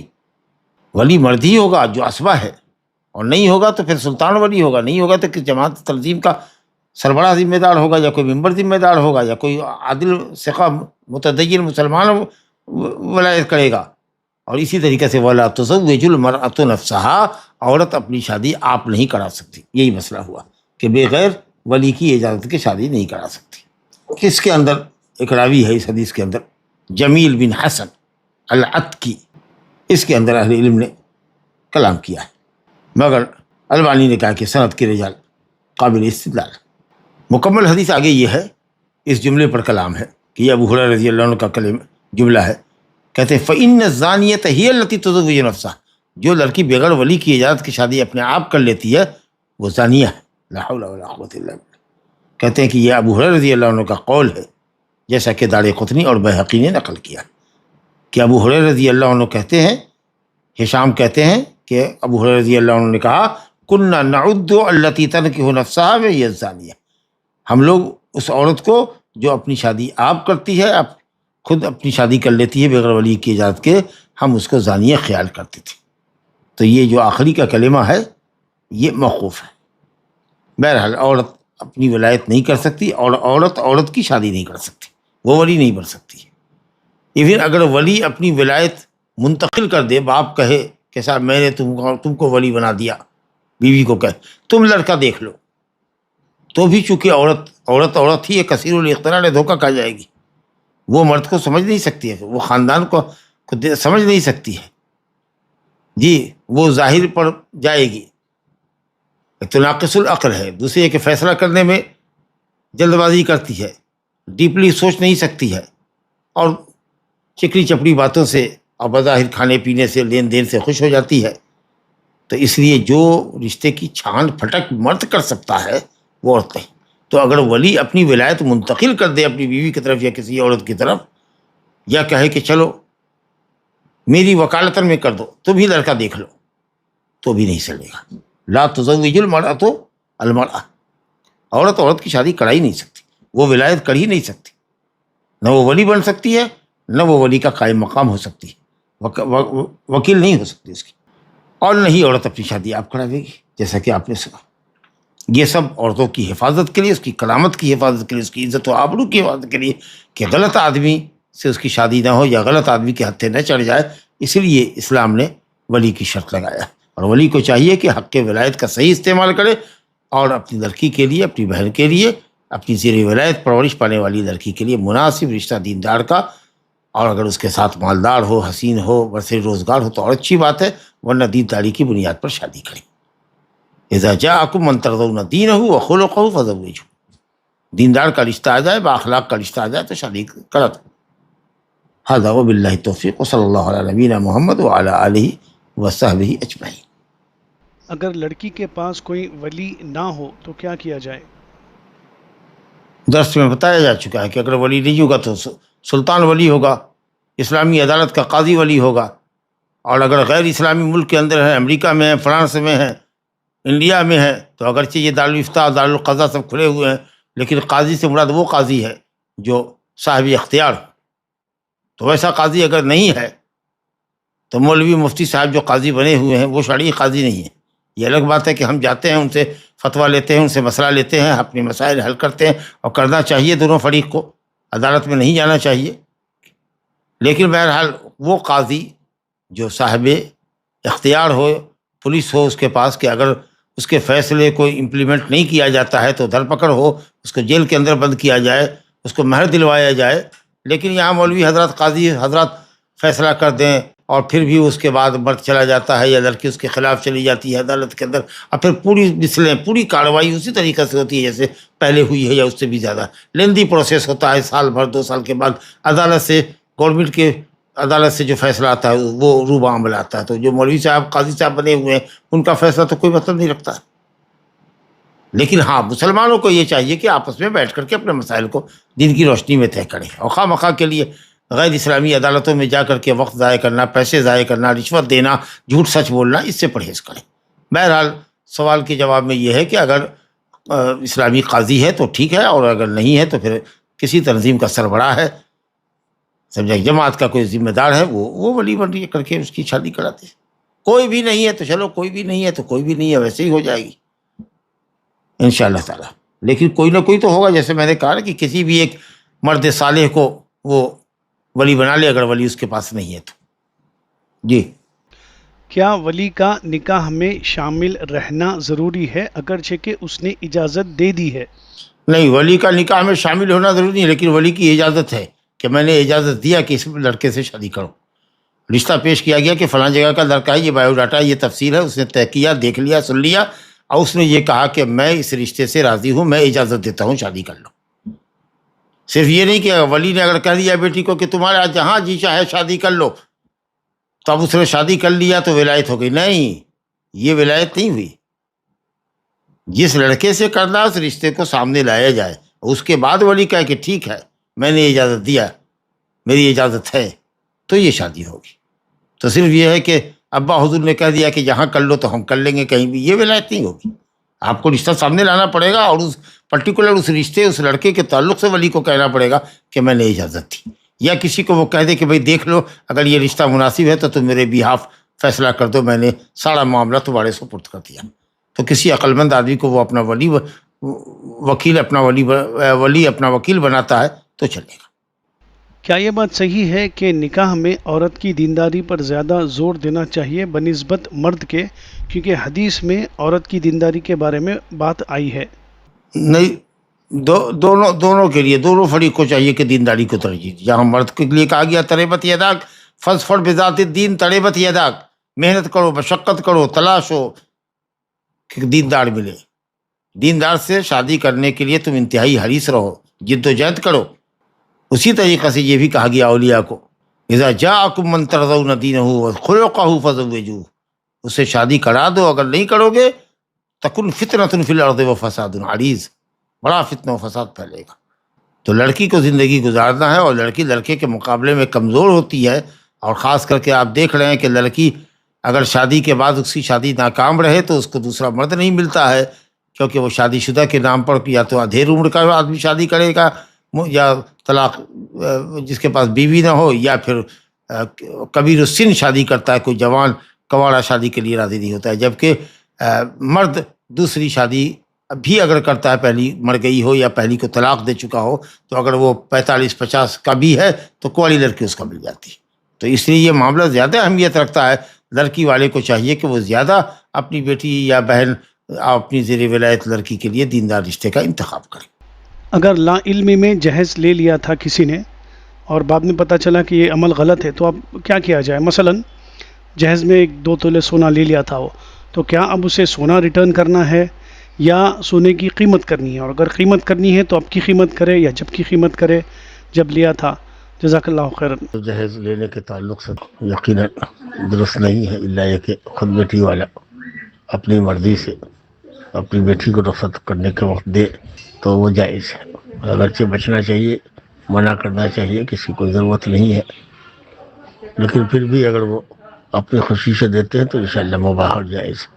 ولی مرد ہی ہوگا جو اسبہ ہے، اور نہیں ہوگا تو پھر سلطان ولی ہوگا، نہیں ہوگا تو کہ جماعت تنظیم کا سربراہ ذمہ دار ہوگا، یا کوئی ممبر ذمہ دار ہوگا، یا کوئی عادل ثقہ متدین مسلمان ولایت کرے گا۔ اور اسی طریقے سے وَلَا تُزَوِّجُ الْمَرْأَةُ نَفْسَهَا، عورت اپنی شادی آپ نہیں کرا سکتی۔ یہی مسئلہ ہوا کہ بغیر ولی کی اجازت کے شادی نہیں کرا سکتی۔ اس کے اندر ایک راوی ہے اس حدیث کے اندر، جمیل بن حسن العتکی، اس کے اندر اہل علم نے کلام کیا ہے، مگر البانی نے کہا کہ سند کے رجال قابل استدلال۔ مکمل حدیث آگے یہ ہے، اس جملے پر کلام ہے کہ یہ ابو ہریرہ رضی اللہ عنہ کا جملہ ہے، کہتے ہیں فَإِنَّ الزَّانِيَةَ هِيَ الَّتِي تُزَوِّجُ نَفْسَهَا، جو لڑکی بغیر ولی کی اجازت کی شادی اپنے آپ کر لیتی ہے وہ زانیہ ہے۔ لا حول ولا قوة الا باللہ۔ کہتے ہیں کہ یہ ابو ہریرہ رضی اللہ عنہ کا قول ہے، جیسا کہ دارقطنی اور بیہقی نے نقل کیا کہ ابو ہریرہ رضی اللہ عنہ کہتے ہیں، ہشام کہتے ہیں کہ ابو ہریرہ رضی اللہ عنہ نے کہا كُنَّا نَعُدُّ الَّتِي تَنْكِحُ نَفْسَهَا وَهِيَ الزَّانِيَةُ، ہم لوگ اس عورت کو جو اپنی شادی آپ کرتی ہے، اب خود اپنی شادی کر لیتی ہے بغیر ولی کی اجازت کے، ہم اس کو زانیہ خیال کرتے تھے۔ تو یہ جو آخری کا کلمہ ہے یہ موقوف ہے۔ بہرحال عورت اپنی ولایت نہیں کر سکتی، اور عورت کی شادی نہیں کر سکتی، وہ ولی نہیں بن سکتی۔ ایون اگر ولی اپنی ولایت منتقل کر دے، باپ کہے کہ صاحب میں نے تم کو ولی بنا دیا، بیوی کو کہے تم لڑکا دیکھ لو، تو بھی چونکہ عورت ہی ہے، کثیر الاختراع ہے، دھوکہ کھا جائے گی، وہ مرد کو سمجھ نہیں سکتی ہے، وہ خاندان کو سمجھ نہیں سکتی ہے، جی وہ ظاہر پر جائے گی، تو ناقص العقل ہے۔ دوسرے کہ فیصلہ کرنے میں جلد بازی کرتی ہے، ڈیپلی سوچ نہیں سکتی ہے، اور چکری چپڑی باتوں سے اور بظاہر کھانے پینے سے لین دین سے خوش ہو جاتی ہے۔ تو اس لیے جو رشتے کی چھان پھٹک مرد کر سکتا ہے وہ عورت نہیں۔ تو اگر ولی اپنی ولایت منتقل کر دے اپنی بیوی کی طرف یا کسی عورت کی طرف، یا کہے کہ چلو میری وکالتن میں کر دو تو بھی لڑکا دیکھ لو، تو بھی نہیں چلے گا۔ لا تزوج المرأۃ المرأۃ، عورت کی شادی کرا ہی نہیں سکتی، وہ ولایت کر ہی نہیں سکتی، نہ وہ ولی بن سکتی ہے، نہ وہ ولی کا قائم مقام ہو سکتی ہے، وکیل نہیں ہو سکتی اس کی، اور نہیں عورت اپنی شادی آپ کرا دے گی، جیسا کہ آپ نے سنا۔ یہ سب عورتوں کی حفاظت کے لیے، اس کی کرامت کی حفاظت کے لیے، اس کی عزت و آبرو کی حفاظت کے لیے، کہ غلط آدمی سے اس کی شادی نہ ہو یا غلط آدمی کے ہتھے نہ چڑھ جائے، اس لیے اسلام نے ولی کی شرط لگایا۔ اور ولی کو چاہیے کہ حق ولایت کا صحیح استعمال کرے، اور اپنی لڑکی کے لیے، اپنی بہن کے لیے، اپنی زیر ولایت پرورش پانے والی لڑکی کے لیے مناسب رشتہ دیندار کا، اور اگر اس کے ساتھ مالدار ہو، حسین ہو، برسر روزگار ہو تو اور اچھی بات ہے، ورنہ دینداری کی بنیاد پر شادی کریں۔ اذا جاءکم من ترضون دینہ وخلقہ فزوجوہ، دیندار کا رشتہ آ جائے، باخلاق کا رشتہ آ جائے تو شادی کرا دو۔ ھذا وباللہ التوفیق، وصلی اللہ علی نبینا محمد وعلی آلہ وصحبہ اجمعین۔ اگر لڑکی کے پاس کوئی ولی نہ ہو تو کیا کیا جائے؟ درس میں بتایا جا چکا ہے کہ اگر ولی نہیں ہوگا تو سلطان ولی ہوگا، اسلامی عدالت کا قاضی ولی ہوگا، اور اگر غیر اسلامی ملک کے اندر ہے، امریکہ میں ہے، فرانس میں ہے، انڈیا میں ہے، تو اگرچہ یہ دارالفتاء دارالقضاء سب کھلے ہوئے ہیں، لیکن قاضی سے مراد وہ قاضی ہے جو صاحب اختیار ہو۔ تو ویسا قاضی اگر نہیں ہے تو مولوی مفتی صاحب جو قاضی بنے ہوئے ہیں وہ شرعی قاضی نہیں ہے۔ یہ الگ بات ہے کہ ہم جاتے ہیں، ان سے فتویٰ لیتے ہیں، ان سے مسئلہ لیتے ہیں، اپنے مسائل حل کرتے ہیں، اور کرنا چاہیے دونوں فریق کو، عدالت میں نہیں جانا چاہیے، لیکن بہرحال وہ قاضی جو صاحب اختیار ہو، پولیس ہو اس کے پاس، کہ اگر اس کے فیصلے کو امپلیمنٹ نہیں کیا جاتا ہے تو دھر پکڑ ہو، اس کو جیل کے اندر بند کیا جائے، اس کو مہر دلوایا جائے۔ لیکن یہاں مولوی حضرات، قاضی حضرات فیصلہ کر دیں، اور پھر بھی اس کے بعد مرد چلا جاتا ہے یا لڑکی اس کے خلاف چلی جاتی ہے عدالت کے اندر، اور پھر پوری مثلیں، پوری کارروائی اسی طریقے سے ہوتی ہے جیسے پہلے ہوئی ہے یا اس سے بھی زیادہ لیندی پروسیس ہوتا ہے۔ سال بھر 2 سال کے بعد عدالت سے، گورنمنٹ کے عدالت سے جو فیصلہ آتا ہے وہ روبہ عمل آتا ہے۔ تو جو مولوی صاحب، قاضی صاحب بنے ہوئے ہیں، ان کا فیصلہ تو کوئی مطلب نہیں رکھتا۔ لیکن ہاں، مسلمانوں کو یہ چاہیے کہ آپس میں بیٹھ کر کے اپنے مسائل کو دین کی روشنی میں طے کریں، اور خواہ مخواہ کے لیے غیر اسلامی عدالتوں میں جا کر کے وقت ضائع کرنا، پیسے ضائع کرنا، رشوت دینا، جھوٹ سچ بولنا، اس سے پرہیز کریں۔ بہرحال سوال کے جواب میں یہ ہے کہ اگر اسلامی قاضی ہے تو ٹھیک ہے، اور اگر نہیں ہے تو پھر کسی تنظیم کا سربراہ ہے، سمجھا، جماعت کا کوئی ذمہ دار ہے، وہ ولی بن کر کے اس کی شادی کراتے ہیں۔ کوئی بھی نہیں ہے تو چلو، کوئی بھی نہیں ہے تو کوئی بھی نہیں ہے، ویسے ہی ہو جائے گی انشاءاللہ تعالی۔ لیکن کوئی نہ کوئی تو ہوگا، جیسے میں نے کہا کہ کسی بھی ایک مرد صالح کو وہ ولی بنا لے، اگر ولی اس کے پاس نہیں ہے تو۔ جی، کیا ولی کا نکاح میں شامل رہنا ضروری ہے اگرچہ کہ اس نے اجازت دے دی ہے؟ نہیں، ولی کا نکاح میں شامل ہونا ضروری نہیں، لیکن ولی کی اجازت ہے کہ میں نے اجازت دیا کہ اس لڑکے سے شادی کرو۔ رشتہ پیش کیا گیا کہ فلاں جگہ کا لڑکا ہے، یہ بایو ڈاٹا، یہ تفصیل ہے، اس نے طے کیا، دیکھ لیا، سن لیا، اور اس نے یہ کہا کہ میں اس رشتے سے راضی ہوں، میں اجازت دیتا ہوں، شادی کر لو۔ صرف یہ نہیں کہ ولی نے اگر کہہ دیا بیٹی کو کہ تمہارا جہاں جی چاہے شادی کر لو، تو اب اس نے شادی کر لیا تو ولایت ہو گئی۔ نہیں، یہ ولایت نہیں ہوئی۔ جس لڑکے سے کرنا اس رشتے کو سامنے لایا جائے، اس کے بعد ولی کہے کہ ٹھیک ہے، میں نے اجازت دیا، میری اجازت ہے، تو یہ شادی ہوگی۔ تو صرف یہ ہے کہ ابا حضور نے کہہ دیا کہ جہاں کر لو تو ہم کر لیں گے، کہیں بھی، یہ ولایت نہیں ہوگی۔ آپ کو رشتہ سامنے لانا پڑے گا، اور اس پرٹیکولر اس رشتے، اس لڑکے کے تعلق سے ولی کو کہنا پڑے گا کہ میں نے اجازت دی، یا کسی کو وہ کہہ دے کہ بھائی دیکھ لو، اگر یہ رشتہ مناسب ہے تو تم میرے بہاف فیصلہ کر دو، میں نے سارا معاملہ تمہارے سپرد کر دیا۔ تو کسی عقل مند آدمی کو وہ اپنا وکیل اپنا وکیل بناتا ہے تو چلے گا۔ کیا یہ بات صحیح ہے کہ نکاح میں عورت کی دینداری پر زیادہ زور دینا چاہیے بنسبت مرد کے، کیونکہ حدیث میں عورت کی دینداری کے بارے میں بات آئی ہے؟ نہیں، دونوں کے لیے، دونوں فریق کو چاہیے کہ دینداری کو ترجیح دی۔ جہاں مرد کے لیے کہا گیا تریبت یداک فاظفر بذات الدین، تریبت یداک، محنت کرو، مشقت کرو، تلاش ہو کہ دیندار ملے، دیندار سے شادی کرنے کے لیے تم انتہائی حریص رہو، جد و جہد کرو۔ اسی طریقے سے یہ بھی کہا گیا اولیاء کو، اذا جاءکم من ترضون دینہ وخلقہ فزوجوہ، اسے شادی کرا دو، اگر نہیں کرو گے تکن فتنۃ فی الارض وفساد عریض، بڑا فتنہ و فساد پھیلے گا۔ تو لڑکی کو زندگی گزارنا ہے، اور لڑکی لڑکے کے مقابلے میں کمزور ہوتی ہے، اور خاص کر کے آپ دیکھ رہے ہیں کہ لڑکی اگر شادی کے بعد اس کی شادی ناکام رہے تو اس کو دوسرا مرد نہیں ملتا ہے، کیونکہ وہ شادی شدہ کے نام پر یا تو ادھیر عمر کا آدمی شادی کرے گا، یا طلاق جس کے پاس بیوی نہ ہو، یا پھر کبیر السن شادی کرتا ہے، کوئی جوان کنوارا شادی کے لیے راضی نہیں ہوتا ہے، جبکہ مرد دوسری شادی بھی اگر کرتا ہے، پہلی مر گئی ہو یا پہلی کو طلاق دے چکا ہو، تو اگر وہ 45-50 کا بھی ہے تو کوئی لڑکی اس کا مل جاتی ہے۔ تو اس لیے یہ معاملہ زیادہ اہمیت رکھتا ہے، لڑکی والے کو چاہیے کہ وہ زیادہ اپنی بیٹی یا بہن اپنی زیر ولایت لڑکی کے لیے دیندار رشتے کا انتخاب کرے۔ اگر لا علمی میں جہیز لے لیا تھا کسی نے اور بعد میں پتہ چلا کہ یہ عمل غلط ہے، تو اب کیا کیا جائے؟ مثلا جہیز میں 2 تولے سونا لے لیا تھا وہ، تو کیا اب اسے سونا ریٹرن کرنا ہے یا سونے کی قیمت کرنی ہے؟ اور اگر قیمت کرنی ہے تو اب کی قیمت کرے یا جب کی قیمت کرے جب لیا تھا؟ جزاک اللہ خیرا۔ جہیز لینے کے تعلق سے یقیناً درست نہیں ہے، الا یہ کہ خود بیٹی والا اپنی مرضی سے اپنی بیٹی کو رخصت کرنے کے وقت دے تو وہ جائز ہے، اگرچہ بچنا چاہیے، منع کرنا چاہیے، کسی کو ضرورت نہیں ہے، لیکن پھر بھی اگر وہ اپنی خوشی سے دیتے ہیں تو انشاءاللہ مباح اور جائز ہے۔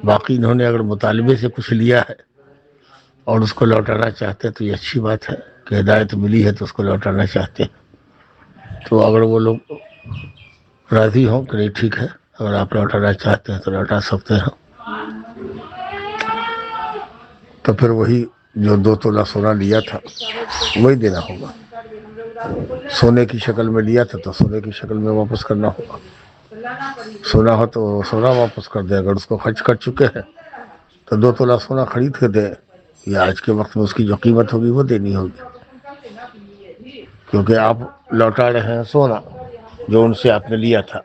باقی انہوں نے اگر مطالبے سے کچھ لیا ہے اور اس کو لوٹانا چاہتے ہیں تو یہ اچھی بات ہے کہ ہدایت ملی ہے تو اس کو لوٹانا چاہتے ہیں، تو اگر وہ لوگ راضی ہوں کہ نہیں ٹھیک ہے، اگر آپ لوٹانا چاہتے ہیں تو لوٹا سکتے ہیں، تو پھر وہی جو 2 تولہ سونا لیا تھا وہی دینا ہوگا۔ سونے کی شکل میں لیا تھا تو سونے کی شکل میں واپس کرنا ہوگا، سونا ہو تو سونا واپس کر دے، اگر اس کو خرچ کر چکے ہیں تو 2 تولہ سونا خرید کے دے، یا آج کے وقت میں اس کی جو قیمت ہوگی وہ دینی ہوگی، کیونکہ آپ لوٹا رہے ہیں سونا جو ان سے آپ نے لیا تھا،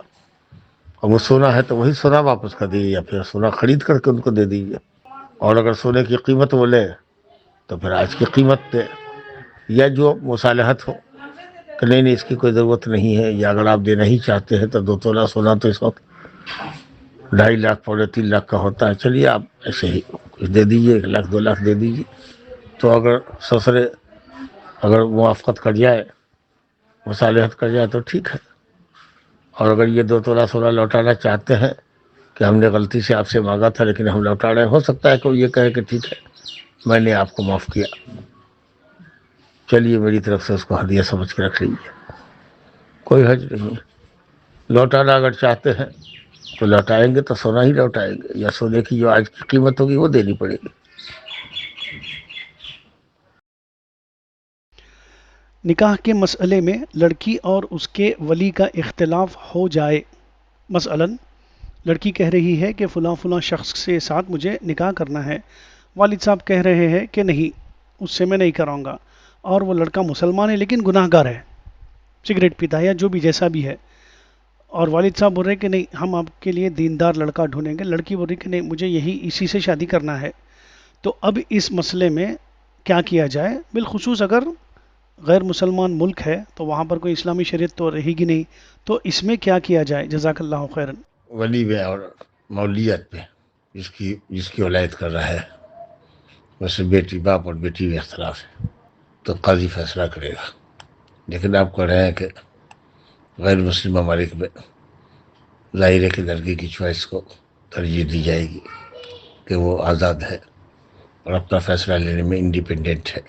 اور وہ سونا ہے تو وہی سونا واپس کر دیجیے، یا پھر سونا خرید کر کے ان کو دے دیجیے، اور اگر سونے کی قیمت وہ لے تو پھر آج کی قیمت دے، یا جو مصالحت ہو کہ نہیں اس کی کوئی ضرورت نہیں ہے، یا اگر آپ دینا ہی چاہتے ہیں تو 2 تولہ سونا تو اس وقت 2.5 لاکھ 3.25 لاکھ کا ہوتا ہے، چلیے آپ ایسے ہی کچھ دے دیجیے، 1 لاکھ 2 لاکھ دے دیجیے، تو اگر سسرے اگر موافقت کر جائے، مصالحت کر جائے تو ٹھیک ہے، اور اگر یہ 2 تولہ سونا لوٹانا چاہتے ہیں کہ ہم نے غلطی سے آپ سے مانگا تھا لیکن ہم لوٹا رہے ہیں، ہو سکتا ہے کہ وہ یہ کہے کہ ٹھیک ہے میں نے آپ کو معاف کیا، چلیے میری طرف سے اس کو ہدیہ سمجھ کے رکھ لیجیے، کوئی حرج نہیں۔ لوٹانا اگر چاہتے ہیں تو لوٹائیں گے تو سونا ہی لوٹائیں گے، یا سونے کی جو آج کی قیمت ہوگی وہ دینی پڑے گی۔ نکاح کے مسئلے میں لڑکی اور اس کے ولی کا اختلاف ہو جائے، مثلا لڑکی کہہ رہی ہے کہ فلاں فلاں شخص کے ساتھ مجھے نکاح کرنا ہے، والد صاحب کہہ رہے ہیں کہ نہیں اس سے میں نہیں کراؤں گا، اور وہ لڑکا مسلمان ہے لیکن گناہ گار ہے، سگریٹ پیتا ہے یا جو بھی جیسا بھی ہے، اور والد صاحب بول رہے ہیں کہ نہیں ہم آپ کے لیے دیندار لڑکا ڈھونڈیں گے، لڑکی بول رہی کہ نہیں مجھے اسی سے شادی کرنا ہے، تو اب اس مسئلے میں کیا کیا جائے؟ بالخصوص اگر غیر مسلمان ملک ہے تو وہاں پر کوئی اسلامی شریعت تو رہے گی نہیں، تو اس میں کیا کیا جائے؟ جزاک اللہ خیرن۔ ولی میں اور مولیت پہ جس کی ولایت کر رہا ہے، ویسے بیٹی باپ اور بیٹی میں اختلاف ہے تو قاضی فیصلہ کرے گا، لیکن آپ کہہ رہے ہیں کہ غیر مسلم ممالک میں ظاہر ہے کہ لڑکی کی چوائس کو ترجیح دی جائے گی کہ وہ آزاد ہے اور اپنا فیصلہ لینے میں انڈیپینڈنٹ ہے،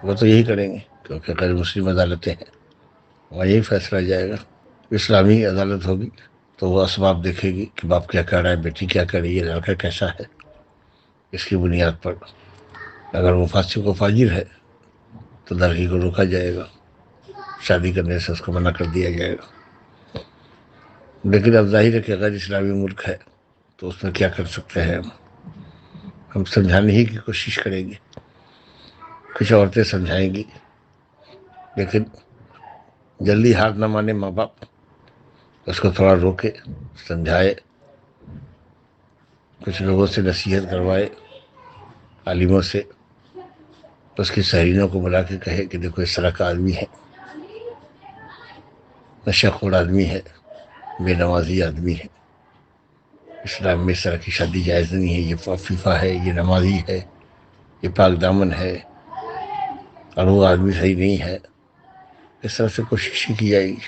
وہ تو یہی کریں گے کیونکہ غیر مسلم عدالتیں ہیں، وہاں یہی فیصلہ جائے گا۔ اسلامی عدالت ہوگی تو وہ اسباب دیکھے گی کہ باپ کیا کہہ رہا ہے، بیٹی کیا کہہ رہی ہے، لڑکا کیسا ہے، اس کی بنیاد پر اگر وہ فاسق و فاجر ہے تو لڑکی کو روکا جائے گا، شادی کرنے سے اس کو منع کر دیا جائے گا، لیکن اب ظاہر ہے کہ غیر اسلامی ملک ہے تو اس میں کیا کر سکتے ہیں، ہم سمجھانے ہی کی کوشش کریں گے، کچھ عورتیں سمجھائیں گی، لیکن جلدی ہار نہ مانے ماں باپ، اس کو تھوڑا روکے، سمجھائے، کچھ لوگوں سے نصیحت کروائے، عالموں سے، اس کی سہیلیوں کو بلا کے کہے کہ دیکھو اس طرح کا آدمی ہے، نشہ خور آدمی ہے، بے نمازی آدمی ہے، اسلام میں اس طرح کی شادی جائز نہیں ہے، یہ عفیفہ ہے، یہ نمازی ہے، یہ پاک دامن ہے، اور وہ آدمی صحیح نہیں ہے. اس طرح سے کوشش ہی کی جائے گی.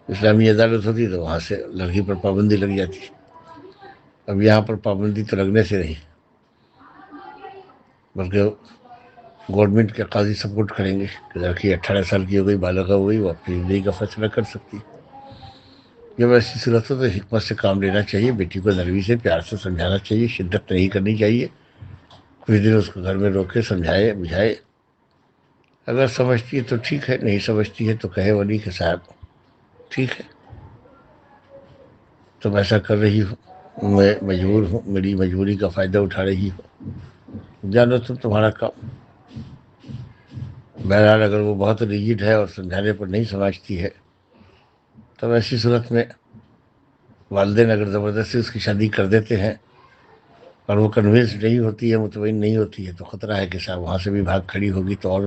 اسلامی عدالت ہوتی تو وہاں سے لڑکی پر پابندی لگ جاتی. اب یہاں پر پابندی تو لگنے سے نہیں، بلکہ گورنمنٹ کے قاضی سپورٹ کریں گے کہ لڑکی 18 سال کی ہو گئی، بالغہ ہو گئی، وہ اپنی زندگی کا فیصلہ کر سکتی. جب ایسی صورت ہو تو حکمت سے کام لینا چاہیے، بیٹی کو نرمی سے پیار سے سمجھانا چاہیے، شدت نہیں کرنی چاہیے. کچھ دن اس کو گھر میں روکے، سمجھائے بجھائے. اگر سمجھتی ہے تو ٹھیک ہے، نہیں سمجھتی ہے تو کہے ولی کہ صاحب ٹھیک ہے تم ایسا کر رہی ہو، میں مجبور ہوں، میری مجبوری کا فائدہ اٹھا رہی ہو، جانو تمہارا کام. بہرحال اگر وہ بہت ریجڈ ہے اور سمجھانے پر نہیں سمجھتی ہے تب ایسی صورت میں والدین اگر زبردستی اس کی شادی کر دیتے ہیں اور وہ کنوینس نہیں ہوتی ہے، مطمئن نہیں ہوتی ہے، تو خطرہ ہے کہ صاحب وہاں سے بھی بھاگ کھڑی ہوگی تو اور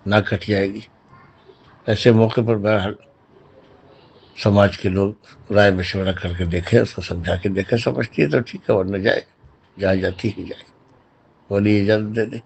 نہ کٹ جائے گی. ایسے موقع پر بہرحال سماج کے لوگ رائے مشورہ کر کے دیکھیں، اس کو سمجھا کے دیکھیں، سمجھتی ہے تو ٹھیک ہے، ورنہ جائے، جہاں جاتی ہی جائے، ولی اجازت دے دے.